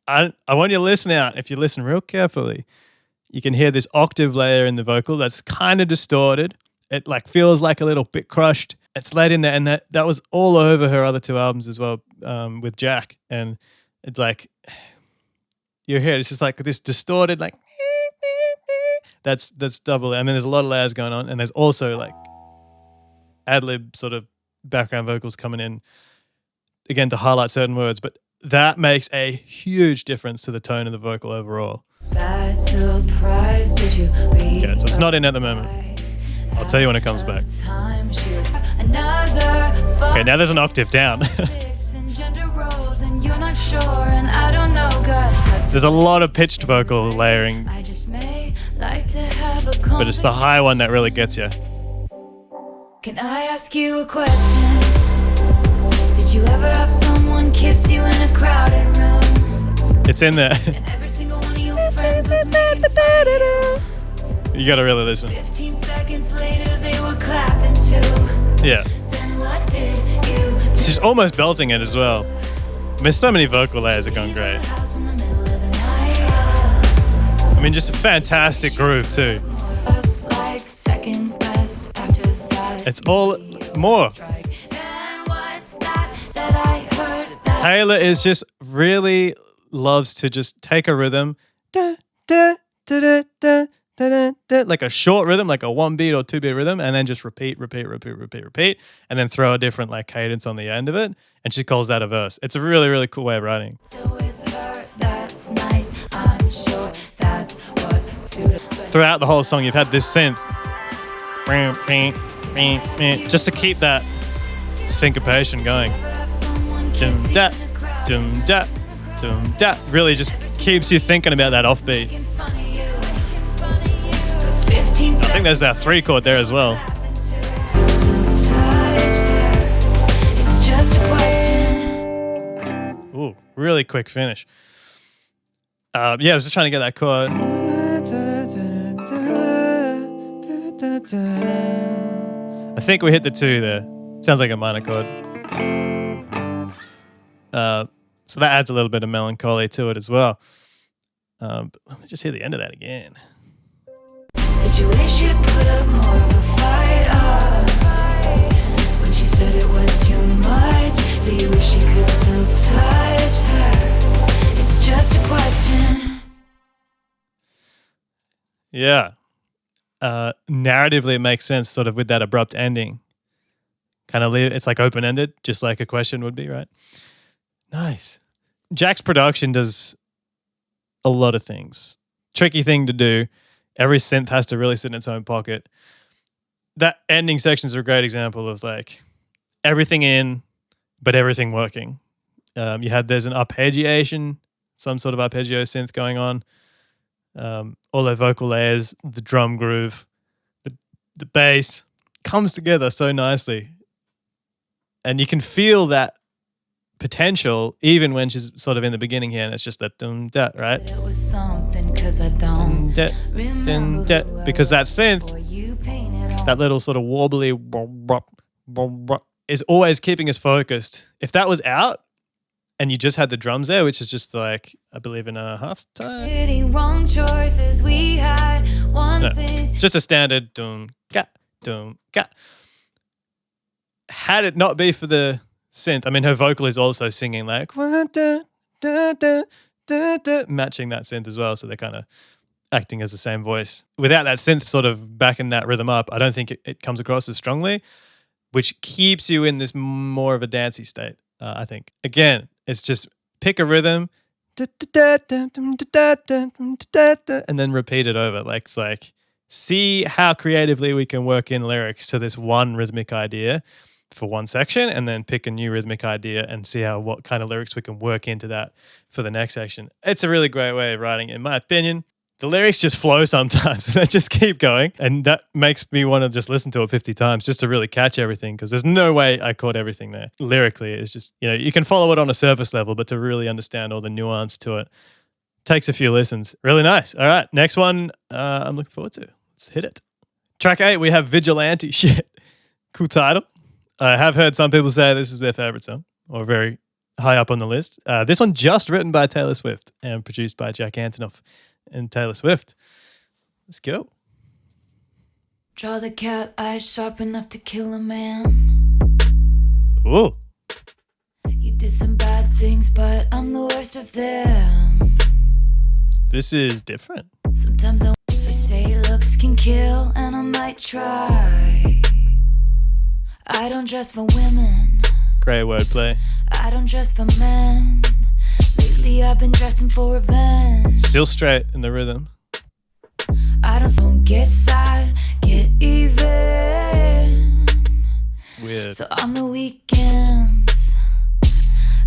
I want you to listen out. If you listen real carefully, you can hear this octave layer in the vocal that's kind of distorted. It like feels like a little bit crushed. It's laid in there, and that was all over her other two albums as well, with Jack. And it's like, you hear it, it's just like this distorted, like, that's double. And then there's a lot of layers going on, and there's also like ad-lib sort of background vocals coming in, again, to highlight certain words. But that makes a huge difference to the tone of the vocal overall. Bad surprise, did you read? Okay, so it's not in at the moment. I'll tell you when it comes back. Okay, now there's an octave down. There's a lot of pitched vocal layering, but it's the high one that really gets you. Can I ask you a question? Did you ever have someone kiss you in a crowded room? It's in there. And every single one of your friends was making fun of you. You gotta really listen. 15 seconds later they were clapping too. Yeah. Then what did you do? She's almost belting it as well. There's so many vocal layers are going great. House in the middle of the night. I mean, just a fantastic groove too. Just like second best after that. It's all more. And what's that I heard that Taylor is just really loves to just take a rhythm, da, da, da, da, da, da, da, da, like a short rhythm, like a 1 beat or 2 beat rhythm, and then just repeat, and then throw a different like cadence on the end of it, and she calls that a verse. It's a really, really cool way of writing. still with her, that's nice. I'm sure that's what's suited. Throughout the whole song, you've had this synth, just to keep that syncopation going. dum da, dum da, dum da. Really just keeps you thinking about that offbeat. I think there's that 3 chord there as well. Ooh, really quick finish. Yeah, I was just trying to get that chord. I think we hit the 2 there. Sounds like a minor chord. So that adds a little bit of melancholy to it as well. But let me just hear the end of that again. Did you wish you'd put up more of a fight? When she said it was too much, do you wish you could still touch her? It's just a question. Yeah. Narratively, it makes sense sort of with that abrupt ending. Kind of leave it's like open-ended, just like a question would be, right? Nice. Jack's production does a lot of things. Tricky thing to do. Every synth has to really sit in its own pocket. That ending section is a great example of like everything in, but everything working. There's an arpeggiation, some sort of arpeggio synth going on. All the vocal layers, the drum groove, the bass comes together so nicely. And you can feel that potential even when she's sort of in the beginning here, and it's just that dum da, right? It was something 'cause I don't Dun, da, because that synth, that little sort of warbly is always keeping us focused. If that was out and you just had the drums there, which is just like, I believe in a half time. Wrong choices we had one thing. Just a standard dum ga, dum ga. Had it not be for the synth, I mean, her vocal is also singing like matching that synth as well, so they're kind of acting as the same voice. Without that synth sort of backing that rhythm up, I don't think it comes across as strongly, which keeps you in this more of a dancey state, I think. Again, it's just pick a rhythm and then repeat it over. Like, it's like, see how creatively we can work in lyrics to this one rhythmic idea for one section, and then pick a new rhythmic idea and see what kind of lyrics we can work into that for the next section. It's a really great way of writing, in my opinion. The lyrics just flow sometimes, and they just keep going, and that makes me want to just listen to it 50 times just to really catch everything, because there's no way I caught everything there. Lyrically, it's just, you can follow it on a surface level, but to really understand all the nuance to it takes a few listens. Really nice. All right, next one I'm looking forward to. Let's hit it. Track 8, we have Vigilante Shit. Cool title. I have heard some people say this is their favorite song, or very high up on the list. This one just written by Taylor Swift and produced by Jack Antonoff and Taylor Swift. Let's go. Draw the cat eyes sharp enough to kill a man. Ooh. You did some bad things, but I'm the worst of them. This is different. Sometimes they say looks can kill, and I might try. I don't dress for women. Great wordplay. I don't dress for men. Lately I've been dressing for revenge. Still straight in the rhythm. I don't get sad, get even. Weird. So on the weekends,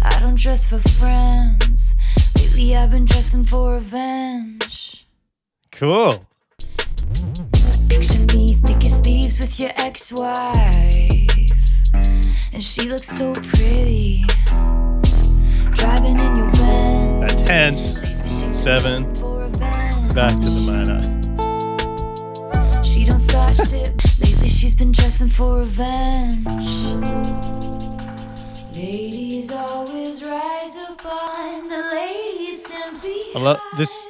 I don't dress for friends. Lately I've been dressing for revenge. Cool. Picture me thick as thieves with your ex-wife, and she looks so pretty, driving in your Benz. That tense 7 back to the minor. She don't start shit. Lately she's been dressing for revenge. Ladies always rise upon the ladies simply. I love this.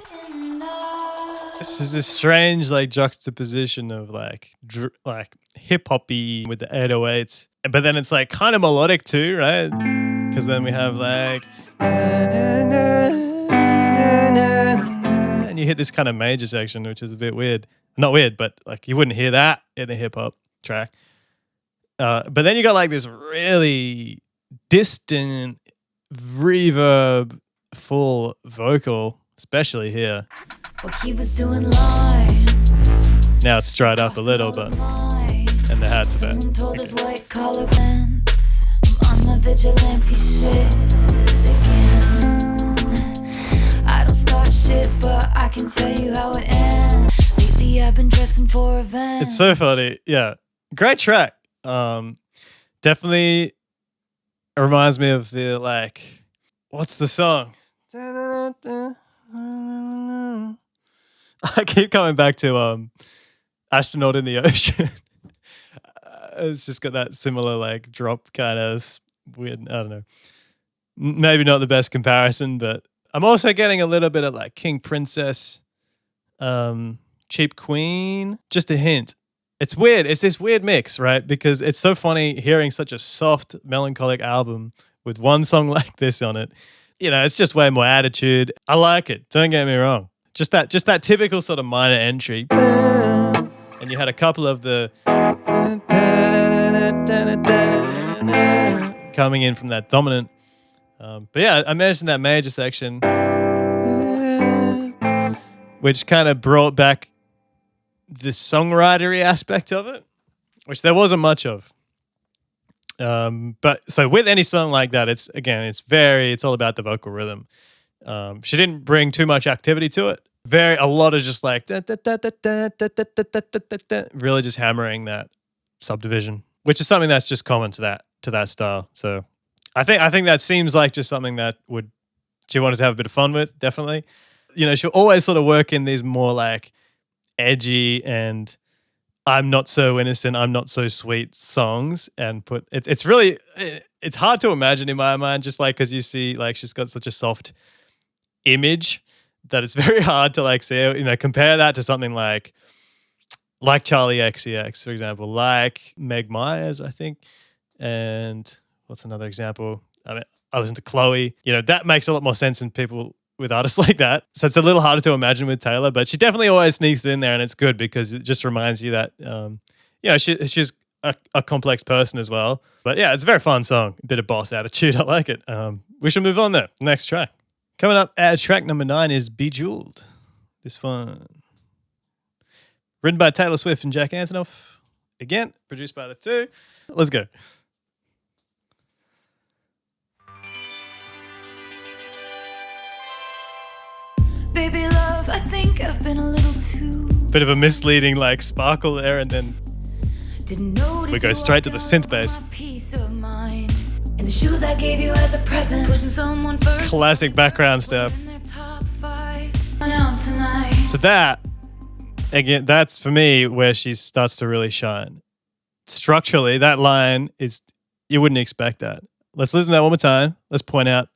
This is this strange like juxtaposition of like hip hoppy with the 808s, but then it's like kind of melodic too, right? Because then we have like, and you hit this kind of major section, which is a bit weird. Not weird, but like you wouldn't hear that in a hip hop track. But then you got like this really distant reverb full vocal, especially here. Well, he was doing lines. Now it's dried up a little, but and the hat's about. Told his white collar pants. I'm on my my vigilante shit again. I don't start shit, but I can tell you how it ends. Lately I've been dressing for revenge. It's so funny. Yeah. Great track. Definitely reminds me of the, like, what's the song? I keep coming back to Astronaut in the Ocean. It's just got that similar, like, drop kind of weird, I don't know. Maybe not the best comparison, but I'm also getting a little bit of, like, King Princess, Cheap Queen. Just a hint. It's weird. It's this weird mix, right? Because it's so funny hearing such a soft, melancholic album with one song like this on it. You know, it's just way more attitude. I like it. Don't get me wrong. Just that typical sort of minor entry. And you had a couple of the coming in from that dominant. But yeah, I mentioned that major section, which kind of brought back the songwritery aspect of it, which there wasn't much of. But so with any song like that, it's all about the vocal rhythm. She didn't bring too much activity to it. A lot of just like really just hammering that subdivision, which is something that's just common to that style. So I think that seems like just something that she wanted to have a bit of fun with, definitely. You know, she'll always sort of work in these more like edgy and I'm not so innocent, I'm not so sweet songs, and it's really hard to imagine in my mind, just like because you see like she's got such a soft image that it's very hard to like see, you know, compare that to something like Charlie XCX, for example, like Meg Myers, I think, and what's another example? I mean, I listen to Chloe. You know, that makes a lot more sense in people with artists like that. So it's a little harder to imagine with Taylor, but she definitely always sneaks in there, and it's good because it just reminds you that, you know, she's a complex person as well. But yeah, it's a very fun song. A bit of boss attitude. I like it. We should move on there. Next track. Coming up at track number 9 is Bejeweled. This one. Written by Taylor Swift and Jack Antonoff. Again, produced by the two. Let's go. Baby love, I think I've been a little too. Bit of a misleading like sparkle there, and then Didn't notice we go you straight to the walking synth over bass. my peace of mind. And the shoes I gave you as a present. Putting someone first. Classic background stuff. In their top 5. On out tonight. So that, again, that's for me where she starts to really shine. Structurally, that line is, you wouldn't expect that. Let's listen to that one more time. Let's point out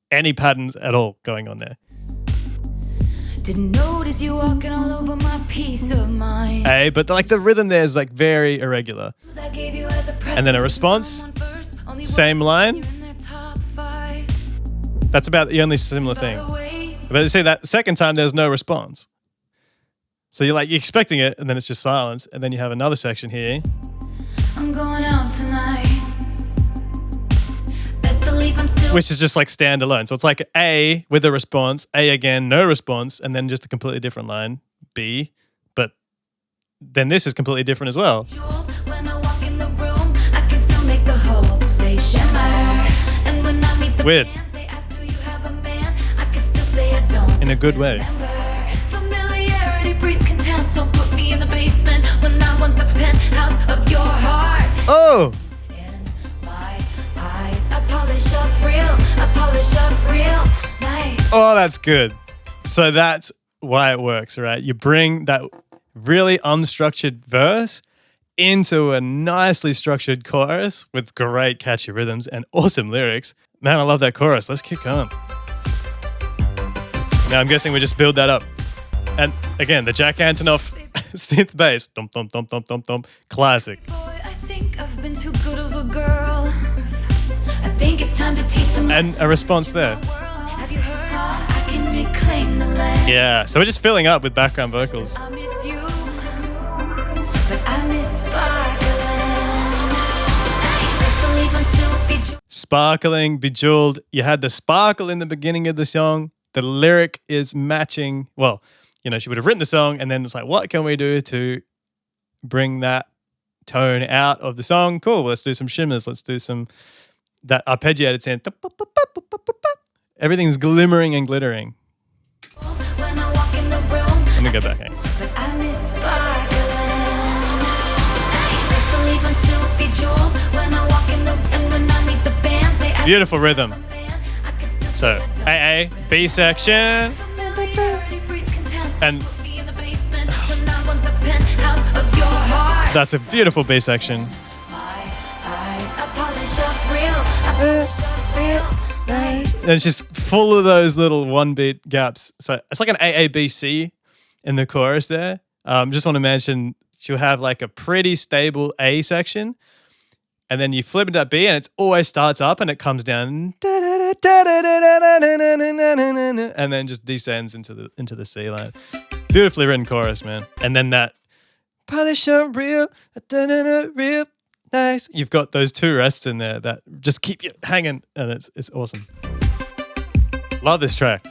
any patterns at all going on there. Didn't notice you walking all over my peace of mind. Hey, but like the rhythm there is like very irregular. I gave you as a present. And then a response, same line. That's about the only similar thing. But see, that second time there's no response. So you're expecting it, and then it's just silence, and then you have another section here. I'm going out tonight. Best believe I'm still. Which is just like standalone. So it's like A with a response, A again, no response, and then just a completely different line, B. But then this is completely different as well. When I walk in the room, I can still make the whole place shimmer. And when I meet the Weird. band, they ask, do you have a man? I can still say I don't. In a good way. Familiarity breeds contempt, so put me in the basement when I want the penthouse of your heart. Oh! In my eyes, I polish up real nice. Oh, that's good. So that's why it works, right? You bring that really unstructured verse into a nicely structured chorus with great catchy rhythms and awesome lyrics. Man, I love that chorus. Let's keep going. Now I'm guessing we just build that up. And again, the Jack Antonoff synth bass. Dum, dum, dum, dum, dum, dum. Classic. Boy, I think I've been too good of a girl. I think it's time to teach some And a response there. Have you heard how I can reclaim the land? Yeah, so we're just filling up with background vocals. I miss you, but I miss sparkling. Best believe I'm still bejeweled. Sparkling, bejeweled. You had the sparkle in the beginning of the song. The lyric is matching. Well, you know, she would have written the song and then it's like, what can we do to bring that tone out of the song? Cool, let's do some shimmers. Let's do some that arpeggiated sound. Everything's glimmering and glittering. When I walk in the room, Let me go back. Hang. but I miss sparkling. Best believe I'm still bejeweled when I walk in the and when I meet the band. They ask Beautiful rhythm. me, man, I can still So say I don't. AA, B section. Familiarity breeds contempt, so And- put me in the basement when I want the penthouse of your heart. That's a beautiful B section. My eyes, I polish up real, I polish up real. Nice. And it's just full of those little one beat gaps. So it's like an AABC in the chorus there. Just want to mention she'll have like a pretty stable A section. And then you flip into that B and it always starts up and it comes down. And then just descends into the C line. Beautifully written chorus, man. And then that polish up real, real nice. You've got those two rests in there that just keep you hanging, and it's awesome. Love this track.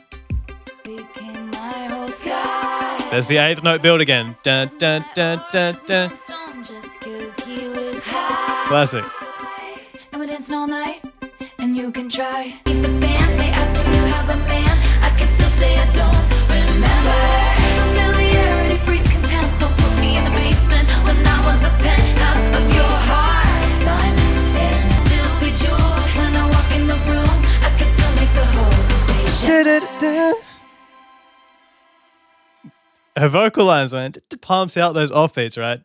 Became my whole sky. There's the eighth note build again. Dun, dun, dun, dun, dun. Just 'cause he was high. Classic. And we're dancing all night, and you can try. Meet the band, they asked, do you have a man? I can still say I don't remember. Familiarity breeds contempt, so put me in the basement when I want the penthouse of your heart. Diamonds and still bejeweled when I walk in the room. I can still make the whole place shine. Her vocal lines, man, pumps out those offbeats, right?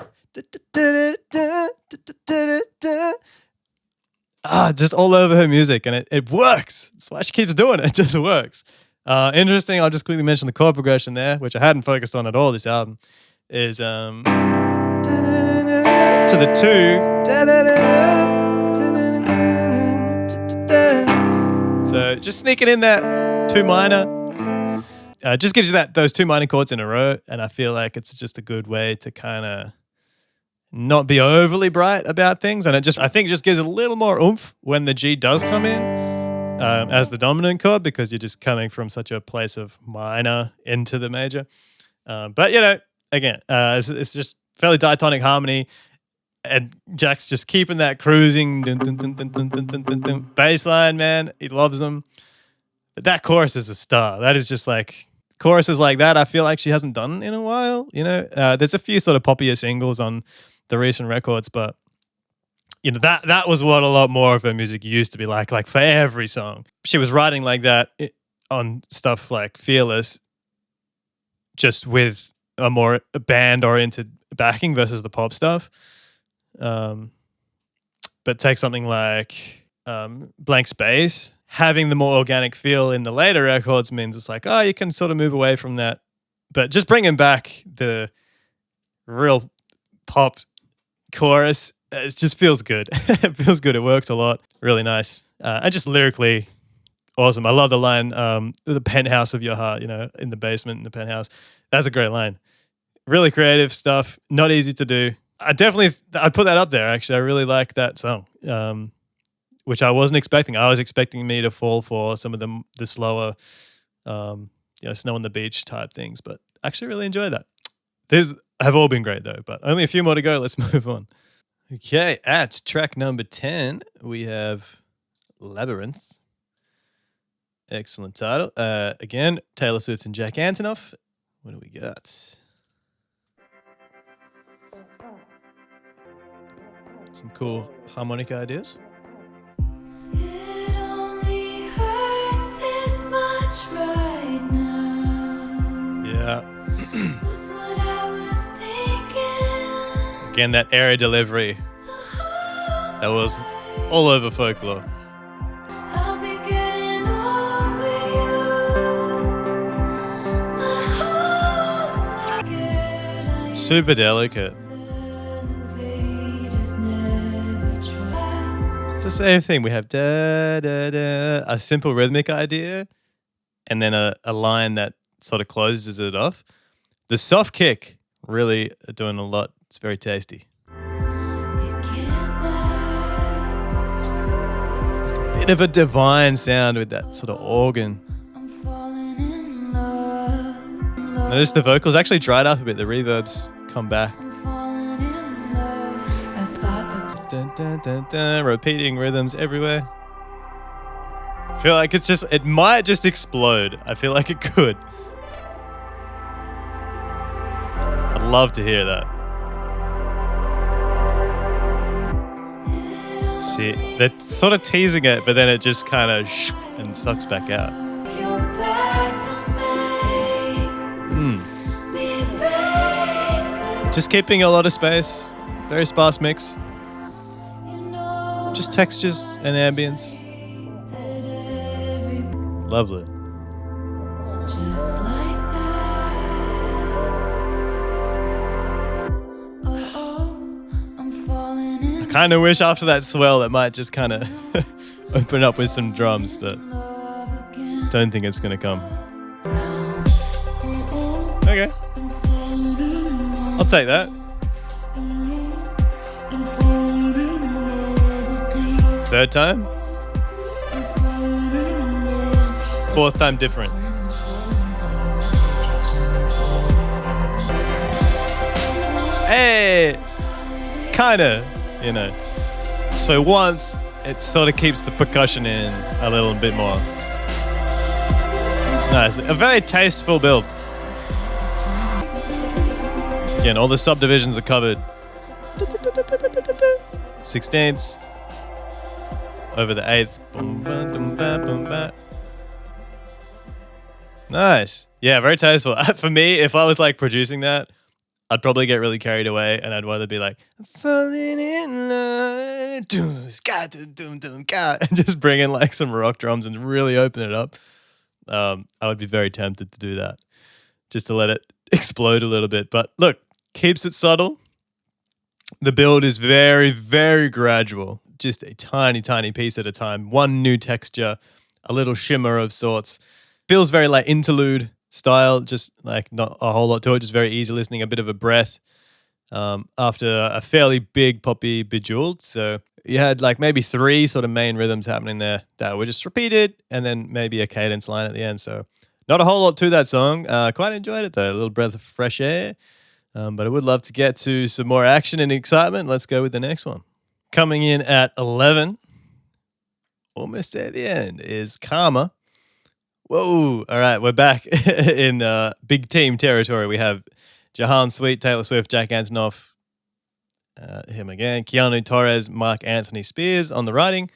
Just all over her music, and it works. That's why she keeps doing it. It just works. Interesting. I'll just quickly mention the chord progression there, which I hadn't focused on at all this album. Is to the two. So just sneaking in that two minor. Just gives you those two minor chords in a row, and I feel like it's just a good way to kind of not be overly bright about things, and I think it just gives a little more oomph when the G does come in as the dominant chord, because you're just coming from such a place of minor into the major. But again, it's just fairly diatonic harmony, and Jack's just keeping that cruising bass line, man. He loves them. But that chorus is a star. That is just like choruses like that. I feel like she hasn't done in a while. There's a few sort of poppier singles on the recent records, but that was what a lot more of her music used to be like. Like for every song, she was writing like that on stuff like Fearless, just with a more band-oriented backing versus the pop stuff. But take something like Blank Space. Having the more organic feel in the later records means it's like, oh, you can sort of move away from that. But just bringing back the real pop chorus, it just feels good. It feels good. It works a lot. Really nice. And just lyrically awesome. I love the line, the penthouse of your heart, in the basement in the penthouse. That's a great line. Really creative stuff. Not easy to do. I'd put that up there, actually. I really like that song. Which I wasn't expecting. I was expecting me to fall for some of the slower, Snow on the Beach type things, but I actually really enjoyed that. These have all been great though, but only a few more to go. Let's move on. Okay, at track number 10, we have Labyrinth. Excellent title. Again, Taylor Swift and Jack Antonoff. What do we got? Some cool harmonica ideas. It only hurts this much right now. Yeah. Was what I was thinking. Again, that area delivery that was all over Folklore. I'll be getting over you. My whole life scared I Super delicate. elevators never trust. It's the same thing. We have da da da, a simple rhythmic idea, and then a line that sort of closes it off. The soft kick really doing a lot. It's very tasty. It can't last. It's a bit of a divine sound with that sort of organ. I'm falling in love. Notice the vocals actually dried up a bit. The reverbs come back. I'm falling in love. I thought the Dun, dun, dun, dun, repeating rhythms everywhere. I feel like it might just explode. I feel like it could. I'd love to hear that. See, they're sort of teasing it, but then it just kind of and sucks back out. You're back to make me break. 'Cause Just keeping a lot of space. Very sparse mix. you know Just textures and ambience. that every Lovely. just like that. Oh, I'm falling in Kind of wish after that swell it might just kind of open up with some drums, but love again. don't think it's going to come. Okay. I'll take that. Third time? Fourth time different. Hey! Kinda, you know. So once, it sort of keeps the percussion in a little bit more. Nice. A very tasteful build. Again, all the subdivisions are covered. 16ths. Over the 8th. Boom, ba, dum, ba, boom, ba. Nice. Yeah, very tasteful. For me, if I was like producing that, I'd probably get really carried away and I'd rather be like, falling in love, doom, ska, doom, doom, doom, ka, and just bring in like some rock drums and really open it up. I would be very tempted to do that just to let it explode a little bit. But look, keeps it subtle. The build is very, very gradual. Just a tiny, tiny piece at a time. One new texture, a little shimmer of sorts. Feels very like interlude style, just like not a whole lot to it, just very easy listening, a bit of a breath after a fairly big poppy Bejeweled. So you had like maybe 3 sort of main rhythms happening there that were just repeated and then maybe a cadence line at the end. So not a whole lot to that song. Quite enjoyed it though, a little breath of fresh air. But I would love to get to some more action and excitement. Let's go with the next one. Coming in at 11, almost at the end, is Karma. Whoa. All right, we're back in big team territory. We have Jahan Sweet, Taylor Swift, Jack Antonoff, him again, Keanu Torres, Mark Anthony Spears on the writing,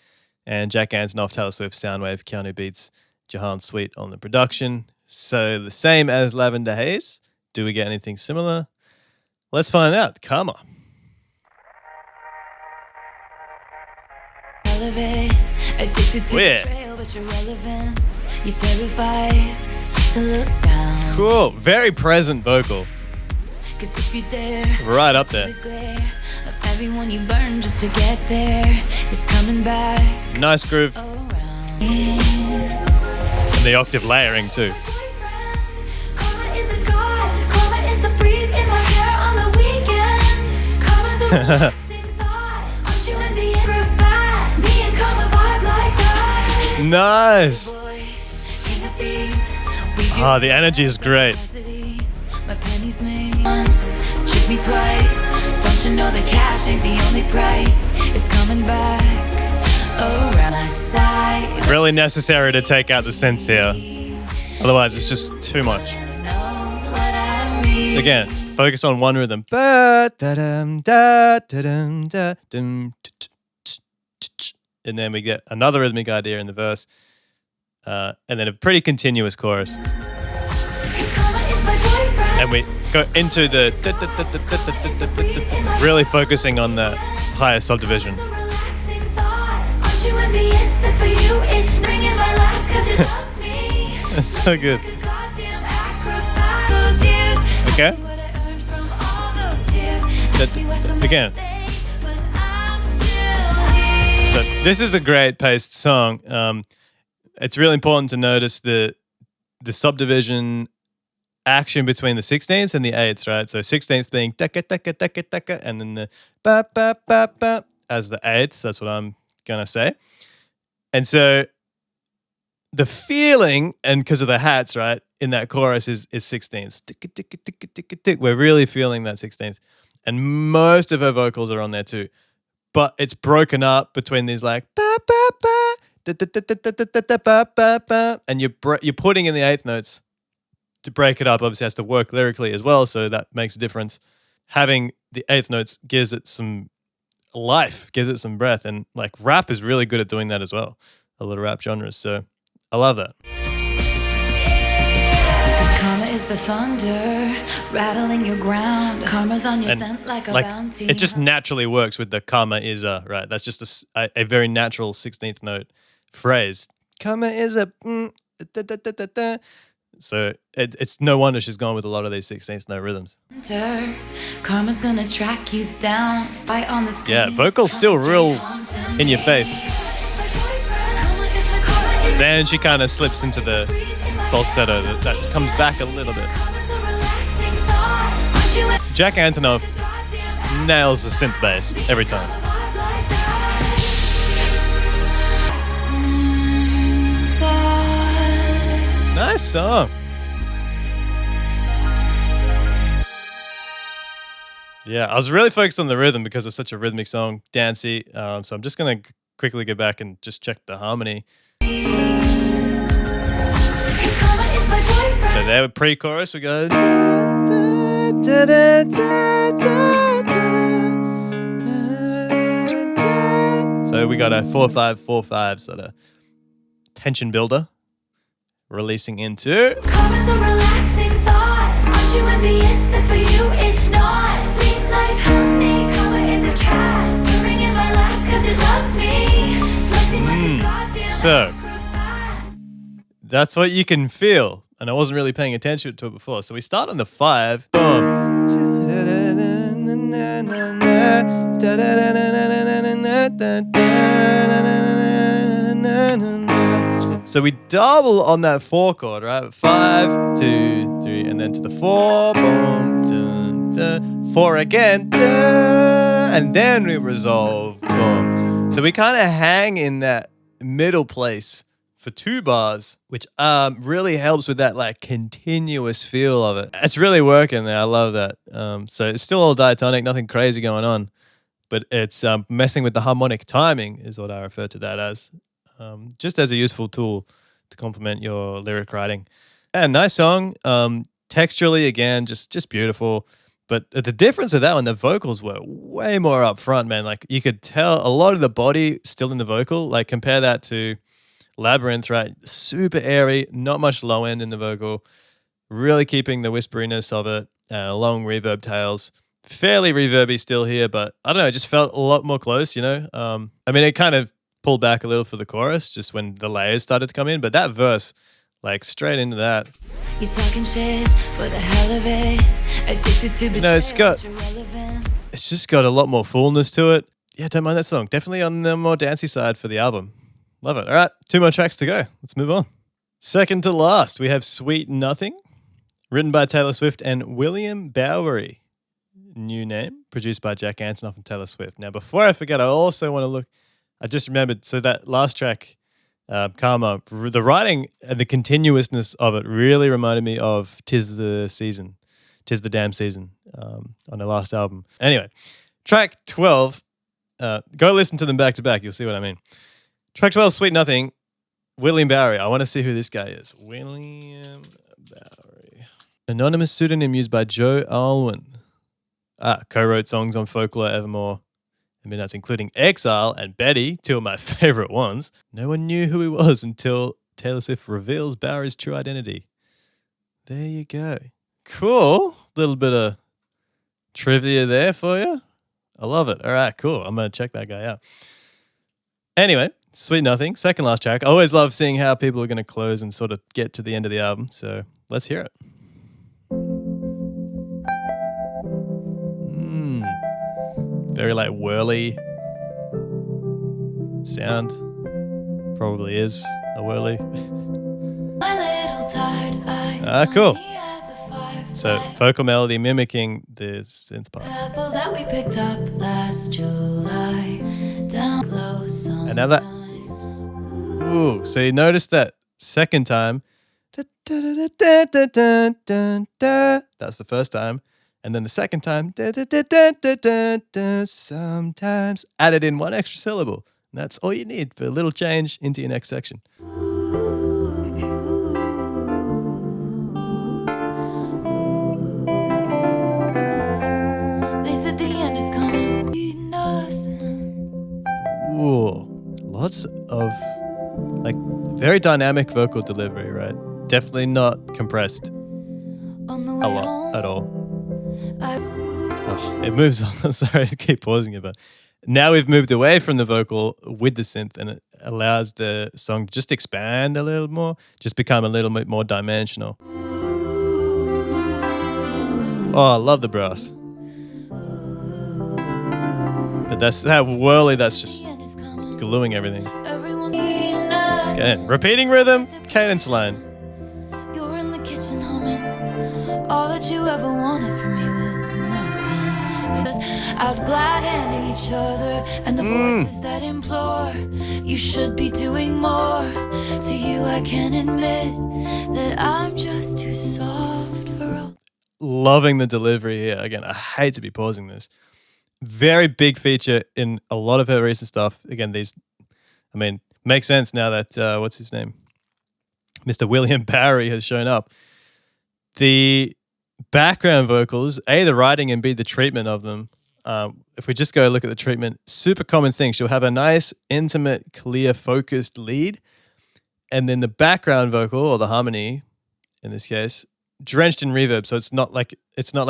and Jack Antonoff, Taylor Swift, Soundwave, Keanu Beats, Jahan Sweet on the production. So the same as Lavender Haze. Do we get anything similar? Let's find out. Karma. Elevate, addicted to Yeah. betrayal, but you're relevant. You're terrified to look down. Cool. Very present vocal. 'Cause if you dare, Right up see there. the glare of everyone you burn just to get there. It's coming back Nice groove. around. And the octave layering too. Karma is a god. Karma is the breeze in my hair on the weekend. Karma's a relaxing thought. Aren't you in the acrobat? Me and Karma vibe like that. Nice. Boy, king of thieves. Ah, the energy is great. My pennies made once, trick me twice. Don't you know the cash ain't the only price? It's coming back around my side. Really necessary to take out the synths here. Otherwise, it's just too much. Know what I mean? Again, focus on one rhythm. Ba-da-dum, da-da-dum, da-dum, t-t-t-t-t. And then we get another rhythmic idea in the verse. And then a pretty continuous chorus. 'Cause karma is my boyfriend. And we go into the really focusing on the higher subdivision. It's a relaxing thought. Aren't you envious that for you it's springing my lap 'cause it loves me? That's so good. Like a goddamn acrobat. Those years, Okay. ask me what I earned from all those tears. Ask me why so many again. things, but I'm still here. So this is a great paced song. It's really important to notice the subdivision action between the 16ths and the 8ths, right? So 16ths being taka taka taka taka, and then the ba ba ba ba as the 8ths. That's what I'm gonna say. And so the feeling, and because of the hats, right, in that chorus is 16ths. Ticka, ticka, ticka, ticka, tick. We're really feeling that 16th, and most of her vocals are on there too. But it's broken up between these like ba ba ba and you're putting in the eighth notes to break it up. Obviously, it has to work lyrically as well, so that makes a difference. Having the eighth notes gives it some life, gives it some breath, and like rap is really good at doing that as well. A lot of rap genres, so I love that. Karma is the thunder rattling your ground. Karma's on your scent like a bounty. It just naturally works with the karma is a, right? That's just a very natural 16th note phrase. Karma is a. So it's no wonder she's gone with a lot of these 16th note rhythms. Karma's gonna track you down. Spy on the screen. Yeah, vocals still real in your face. Then she kind of slips into the falsetto that comes back a little bit. Jack Antonoff nails the synth bass every time. Nice song. Yeah, I was really focused on the rhythm because it's such a rhythmic song, dancey. So I'm just going to quickly go back and just check the harmony. So there, pre-chorus, we go. So we got a 4-5-4-5 sort of tension builder, releasing into. Karma's a relaxing thought. Aren't you envious that for you it's not sweet like honey? Karma is a cat purring in my lap 'cause it loves me. Flexing like a goddamn. So that's what you can feel. And I wasn't really paying attention to it before. So we start on the 5. Boom. So we double on that 4 chord, right? 5, 2, 3, and then to the 4. Boom. Dun, dun, 4 again. Dun, and then we resolve. Boom. So we kind of hang in that middle place for 2 bars, which really helps with that like continuous feel of it. It's really working there. I love that. So it's still all diatonic, nothing crazy going on, but it's messing with the harmonic timing is what I refer to that as, just as a useful tool to complement your lyric writing. And nice song. Texturally, again, just beautiful. But the difference with that one, the vocals were way more up front, man. Like you could tell a lot of the body still in the vocal. Like compare that to Labyrinth, right? Super airy, not much low end in the vocal, really keeping the whisperiness of it, long reverb tails, fairly reverby still here, but I don't know, it just felt a lot more close, you know? I mean, it kind of pulled back a little for the chorus just when the layers started to come in, but that verse, like straight into that. You talking shit for the hell of it. Addicted to it's just got a lot more fullness to it. Yeah, don't mind that song. Definitely on the more dancey side for the album. Love it. All right, 2 more tracks to go. Let's move on. Second to last, we have Sweet Nothing, written by Taylor Swift and William Bowery. New name, produced by Jack Antonoff and Taylor Swift. Now, before I forget, I also want to look, I just remembered, so that last track, Karma, the writing and the continuousness of it really reminded me of Tis the Damn Season on the last album. Anyway, track 12, go listen to them back to back, you'll see what I mean. Track 12, Sweet Nothing, William Bowery. I want to see who this guy is. William Bowery. Anonymous pseudonym used by Joe Alwyn. Co-wrote songs on Folklore, Evermore, and Midnights, including Exile and Betty, 2 of my favorite ones. No one knew who he was until Taylor Swift reveals Bowery's true identity. There you go. Cool. Little bit of trivia there for you. I love it. All right, cool. I'm going to check that guy out. Anyway, Sweet Nothing, second last track. I always love seeing how people are going to close and sort of get to the end of the album. So let's hear it. Very like whirly sound. Probably is a whirly. Cool. So vocal melody mimicking the synth part. Apple that we picked up last July. Down close. And now that. Ooh, so you notice that second time. That's the first time. And then the second time, sometimes added in 1 extra syllable. And that's all you need for a little change into your next section. They said the end is coming. Nothing. Ooh, lots of like very dynamic vocal delivery, right? Definitely not compressed On the a way lot home, at all. I Oh, it moves on. Sorry to keep pausing it, but now we've moved away from the vocal with the synth, and it allows the song to just expand a little more, just become a little bit more dimensional. Oh, I love the brass. But that's how whirly, that's just the end is coming. gluing everything. Everyone need nothing. Again, repeating rhythm, cadence line. You're in the kitchen humming. All that you ever wanted from me was nothing. We just out glad handing each other, and the voices that implore you should be doing more. To you, I can admit that I'm just too soft for all. Loving the delivery here. Again, I hate to be pausing this. Very big feature in a lot of her recent stuff. Again, makes sense now that, what's his name? Mr. William Barry has shown up. The background vocals, A, the writing, and B, the treatment of them. If we just go look at the treatment, super common thing. She'll have a nice, intimate, clear, focused lead. And then the background vocal, or the harmony, in this case, drenched in reverb. So it's not like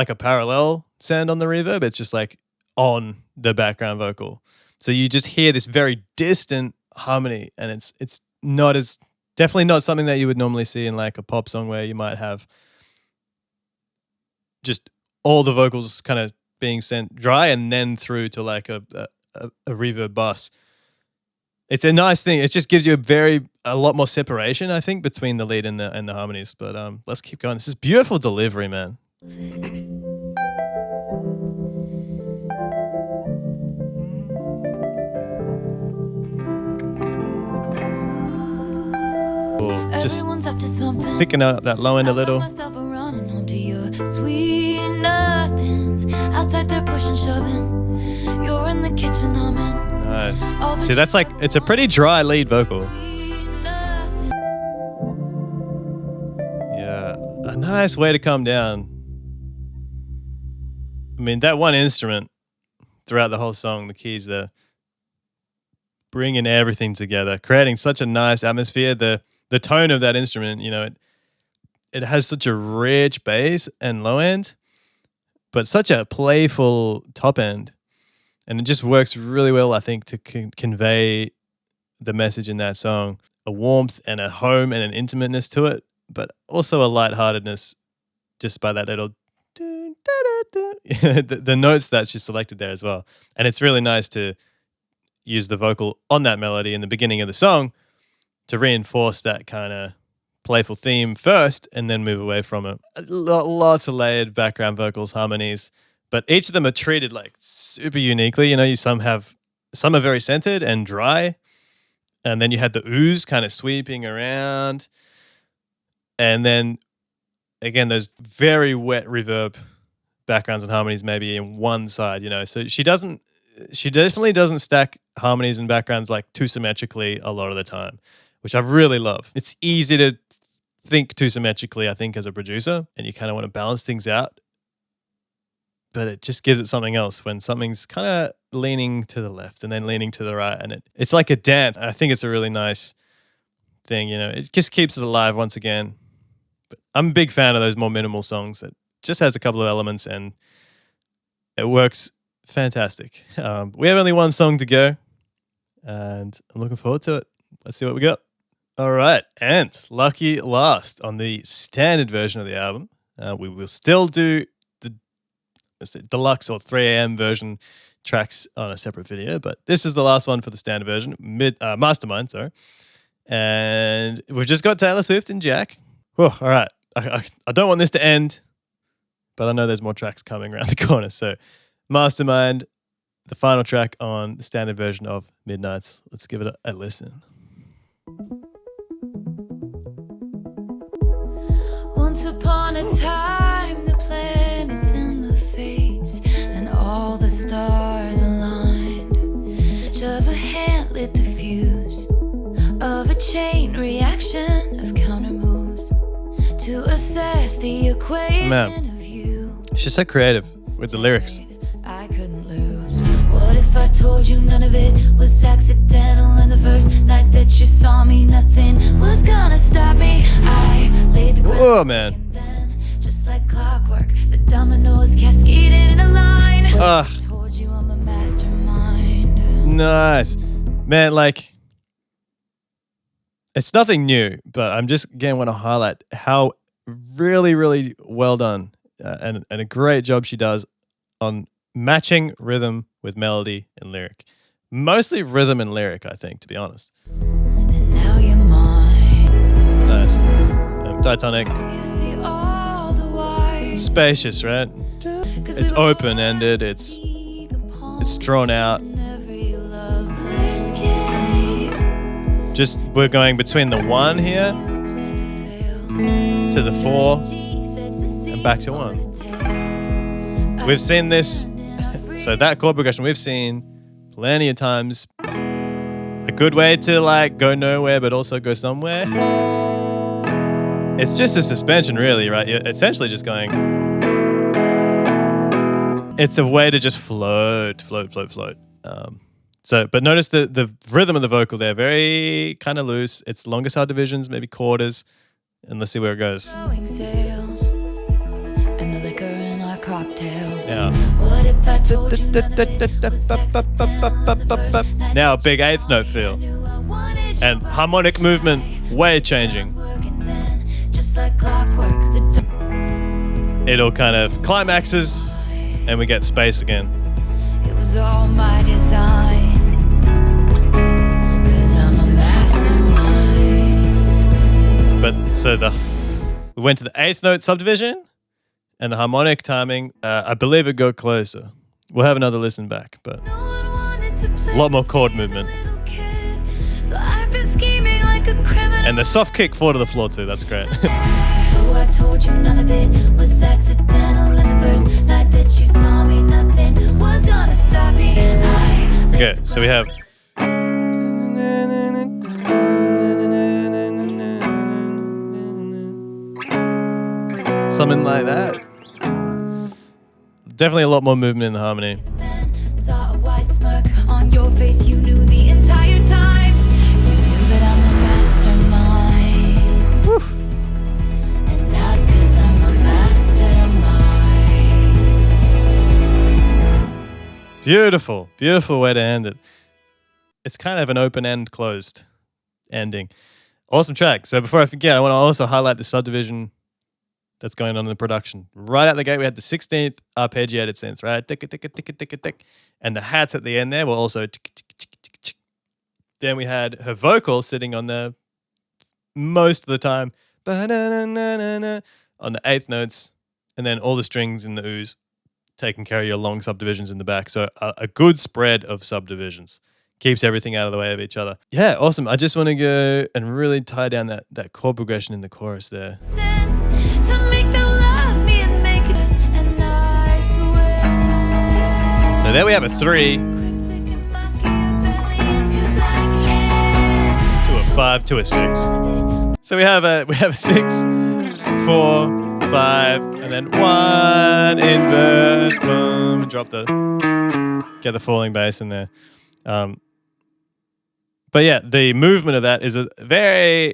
a parallel sound on the reverb. It's just like on the background vocal. So you just hear this very distant harmony, and it's not as definitely not something that you would normally see in like a pop song where you might have just all the vocals kind of being sent dry and then through to like a reverb bus. It's a nice thing. It just gives you a lot more separation, I think, between the lead and the harmonies. But let's keep going. This is beautiful delivery, man. Ooh, just Everyone's up to something. thickening up that low end a I found little. myself running home to your sweet nothings. Outside they're pushing, shoving. You're in the kitchen humming. Nice. All that See, that's you like, ever it's a pretty dry lead vocal. Sweet nothing. Yeah, a nice way to come down. I mean, that one instrument throughout the whole song, the keys there, bringing everything together, creating such a nice atmosphere. The tone of that instrument, it has such a rich bass and low end, but such a playful top end. And it just works really well, I think, to convey the message in that song. A warmth and a home and an intimateness to it, but also a lightheartedness just by that little the notes that she selected there as well. And it's really nice to use the vocal on that melody in the beginning of the song to reinforce that kind of playful theme first and then move away from it. Lots of layered background vocals, harmonies, but each of them are treated like super uniquely. Some are very centered and dry, and then you had the ooze kind of sweeping around, and then again those very wet reverb backgrounds and harmonies maybe in one side. So she definitely doesn't stack harmonies and backgrounds like too symmetrically a lot of the time, which I really love. It's easy to think too symmetrically, I think, as a producer, and you kind of want to balance things out. But it just gives it something else when something's kind of leaning to the left and then leaning to the right. And it's like a dance. And I think it's a really nice thing, It just keeps it alive once again. But I'm a big fan of those more minimal songs that just has a couple of elements and it works fantastic. We have only one song to go, and I'm looking forward to it. Let's see what we got. All right, and lucky last on the standard version of the album. We will still do the deluxe or 3 a.m. version tracks on a separate video, but this is the last one for the standard version, Mastermind, sorry. And we've just got Taylor Swift and Jack. Whew, all right, I don't want this to end, but I know there's more tracks coming around the corner. So Mastermind, the final track on the standard version of Midnights. Let's give it a listen. Once upon a time, the planets and the fates and all the stars aligned. Each of a hand lit the to assess the equation Man. of you. She's so creative with the lyrics. I couldn't lose. What if I told you none of it was accidental? And the first night that you saw me, nothing was gonna stop me. I laid the ground. Oh, man. And then, just like clockwork, the dominoes cascaded in a line. Ah. I told you I'm a mastermind. Nice. Man, like, it's nothing new, but I'm just again want to highlight how really, really well done and a great job she does on matching rhythm with melody and lyric. Mostly rhythm and lyric, I think, to be honest. And now you're mine. Nice. Titanic. You see all the whys. Spacious, right? 'Cause It's we were open-ended, born it's- to be the It's drawn out. pawn in every lover's game. Just we're going between the 1 here You plan to fail. to the 4. And back to 1. We've seen this. So that chord progression we've seen plenty of times. A good way to like go nowhere but also go somewhere. It's just a suspension really, right? You're essentially just going. It's a way to just float. But notice the rhythm of the vocal there, very kind of loose. It's longer subdivisions, maybe quarters. And let's see where it goes. Going sales and the liquor in our cocktails. Yeah. What if I told you none of it was accidental? Now a big 8th note feel. And harmonic movement way changing. Just like clockwork, the It all kind of climaxes and we get space again. it was all my design. 'Cause I'm a mastermind. But so we went to the 8th note subdivision and the harmonic timing, I believe it got closer. We'll have another listen back, but No one wanted to play a lot more chord me as a movement. little kid. So I've been scheming like a criminal. And the soft kick 4 to the floor too, that's great. So I told you none of it was accidental. And the first night that you saw me, nothing was gonna stop me. Okay, so we have something like that. Definitely a lot more movement in the harmony. Then saw a white smirk on your face. You knew the entire time. You knew that I'm a mastermind. And not 'cause I'm a mastermind. Beautiful, beautiful way to end it. It's kind of an open end, closed ending. Awesome track. So before I forget, I want to also highlight the subdivision that's going on in the production. Right out the gate, we had the 16th arpeggiated synths, right? Tick, tick, tick, tick, tick, tick. And the hats at the end there were also tick, tick, tick, tick, tick. Then we had her vocal sitting on the most of the time ba-na-na-na-na-na, on the 8th notes, and then all the strings in the ooze taking care of your long subdivisions in the back. So a good spread of subdivisions keeps everything out of the way of each other. Yeah, awesome. I just want to go and really tie down that chord progression in the chorus there. Sense to make them love me and make it. And I swear. So there we have a 3 Cryptic and Machiavellian 'cause I care. to a 5 to a 6. So we have a 6, 4, 5, and then 1 invert, boom, drop get the falling bass in there. But yeah, the movement of that is a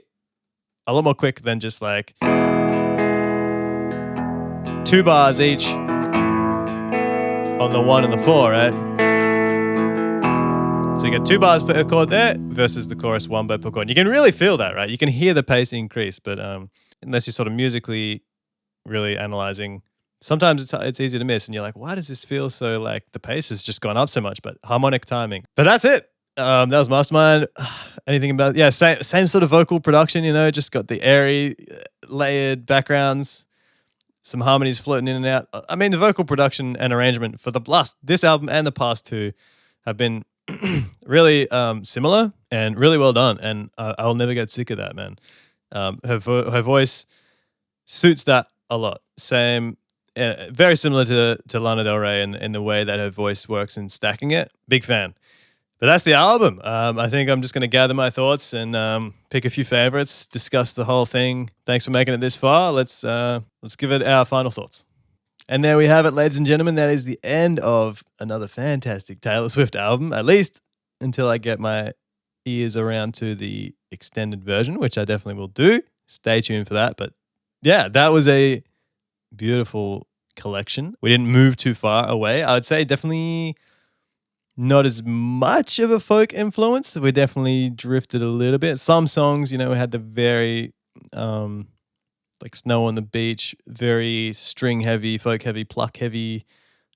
lot more quick than just like 2 bars each on the 1 and the 4, right? So you get 2 bars per chord there versus the chorus 1 bar per chord. You can really feel that, right? You can hear the pace increase, but unless you're sort of musically really analyzing, sometimes it's easy to miss, and you're like, why does this feel so like the pace has just gone up so much? But harmonic timing. But that's it. That was Mastermind. Anything about same sort of vocal production, just got the airy, layered backgrounds, some harmonies floating in and out. I mean, the vocal production and arrangement for this album and the past 2 have been really similar and really well done, and I'll never get sick of that, man. Her voice suits that a lot. Same, very similar to Lana Del Rey in the way that her voice works in stacking it. Big fan. But that's the album. I think I'm just going to gather my thoughts and pick a few favorites, discuss the whole thing. Thanks for making it this far. Let's give it our final thoughts. And there we have it, ladies and gentlemen. That is the end of another fantastic Taylor Swift album, at least until I get my ears around to the extended version, which I definitely will do. Stay tuned for that. But yeah, that was a beautiful collection. We didn't move too far away. I would say definitely not as much of a folk influence. We definitely drifted a little bit. Some songs, you know, had the very like Snow on the Beach, very string heavy, folk heavy, pluck heavy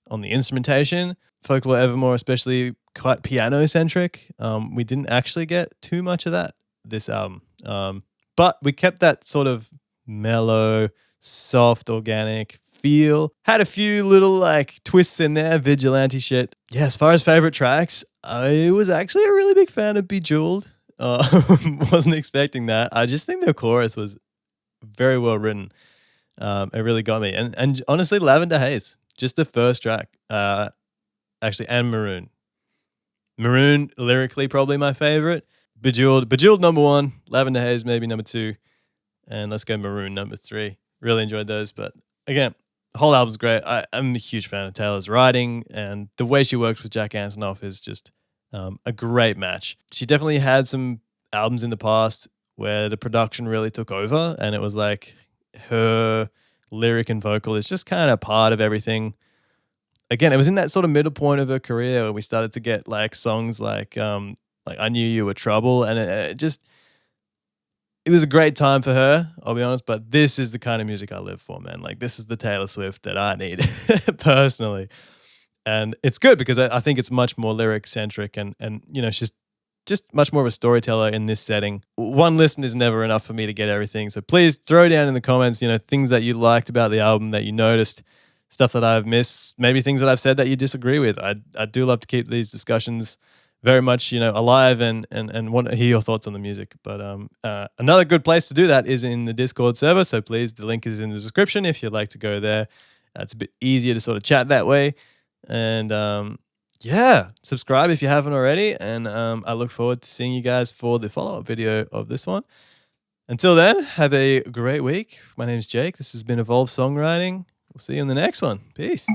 on the instrumentation. Folklore Evermore, especially quite piano centric. We didn't actually get too much of that this album. But we kept that sort of mellow, soft, organic feel. Had a few little like twists in there, vigilante shit. Yeah, as far as favorite tracks, I was actually a really big fan of Bejeweled. Wasn't expecting that. I just think the chorus was very well written. It really got me. And honestly, Lavender Haze, just the first track, actually, and Maroon. Maroon, lyrically, probably my favorite. Bejeweled number 1, Lavender Haze maybe number 2, and let's go Maroon number 3. Really enjoyed those, but again, the whole album's great. I'm a huge fan of Taylor's writing, and the way she works with Jack Antonoff is just a great match. She definitely had some albums in the past where the production really took over, and it was like her lyric and vocal is just kind of part of everything. Again, it was in that sort of middle point of her career where we started to get like songs like I Knew You Were Trouble, and it was a great time for her, I'll be honest, but this is the kind of music I live for, man. Like, this is the Taylor Swift that I need, personally. And it's good because I think it's much more lyric-centric and you know, she's just much more of a storyteller in this setting. One listen is never enough for me to get everything, so please throw down in the comments, you know, things that you liked about the album that you noticed, stuff that I've missed, maybe things that I've said that you disagree with. I do love to keep these discussions very much, you know, alive and want to hear your thoughts on the music. But another good place to do that is in the Discord server. So please, the link is in the description if you'd like to go there. It's a bit easier to sort of chat that way. And yeah, subscribe if you haven't already. And I look forward to seeing you guys for the follow-up video of this one. Until then, have a great week. My name is Jake. This has been Evolve Songwriting. We'll see you in the next one. Peace.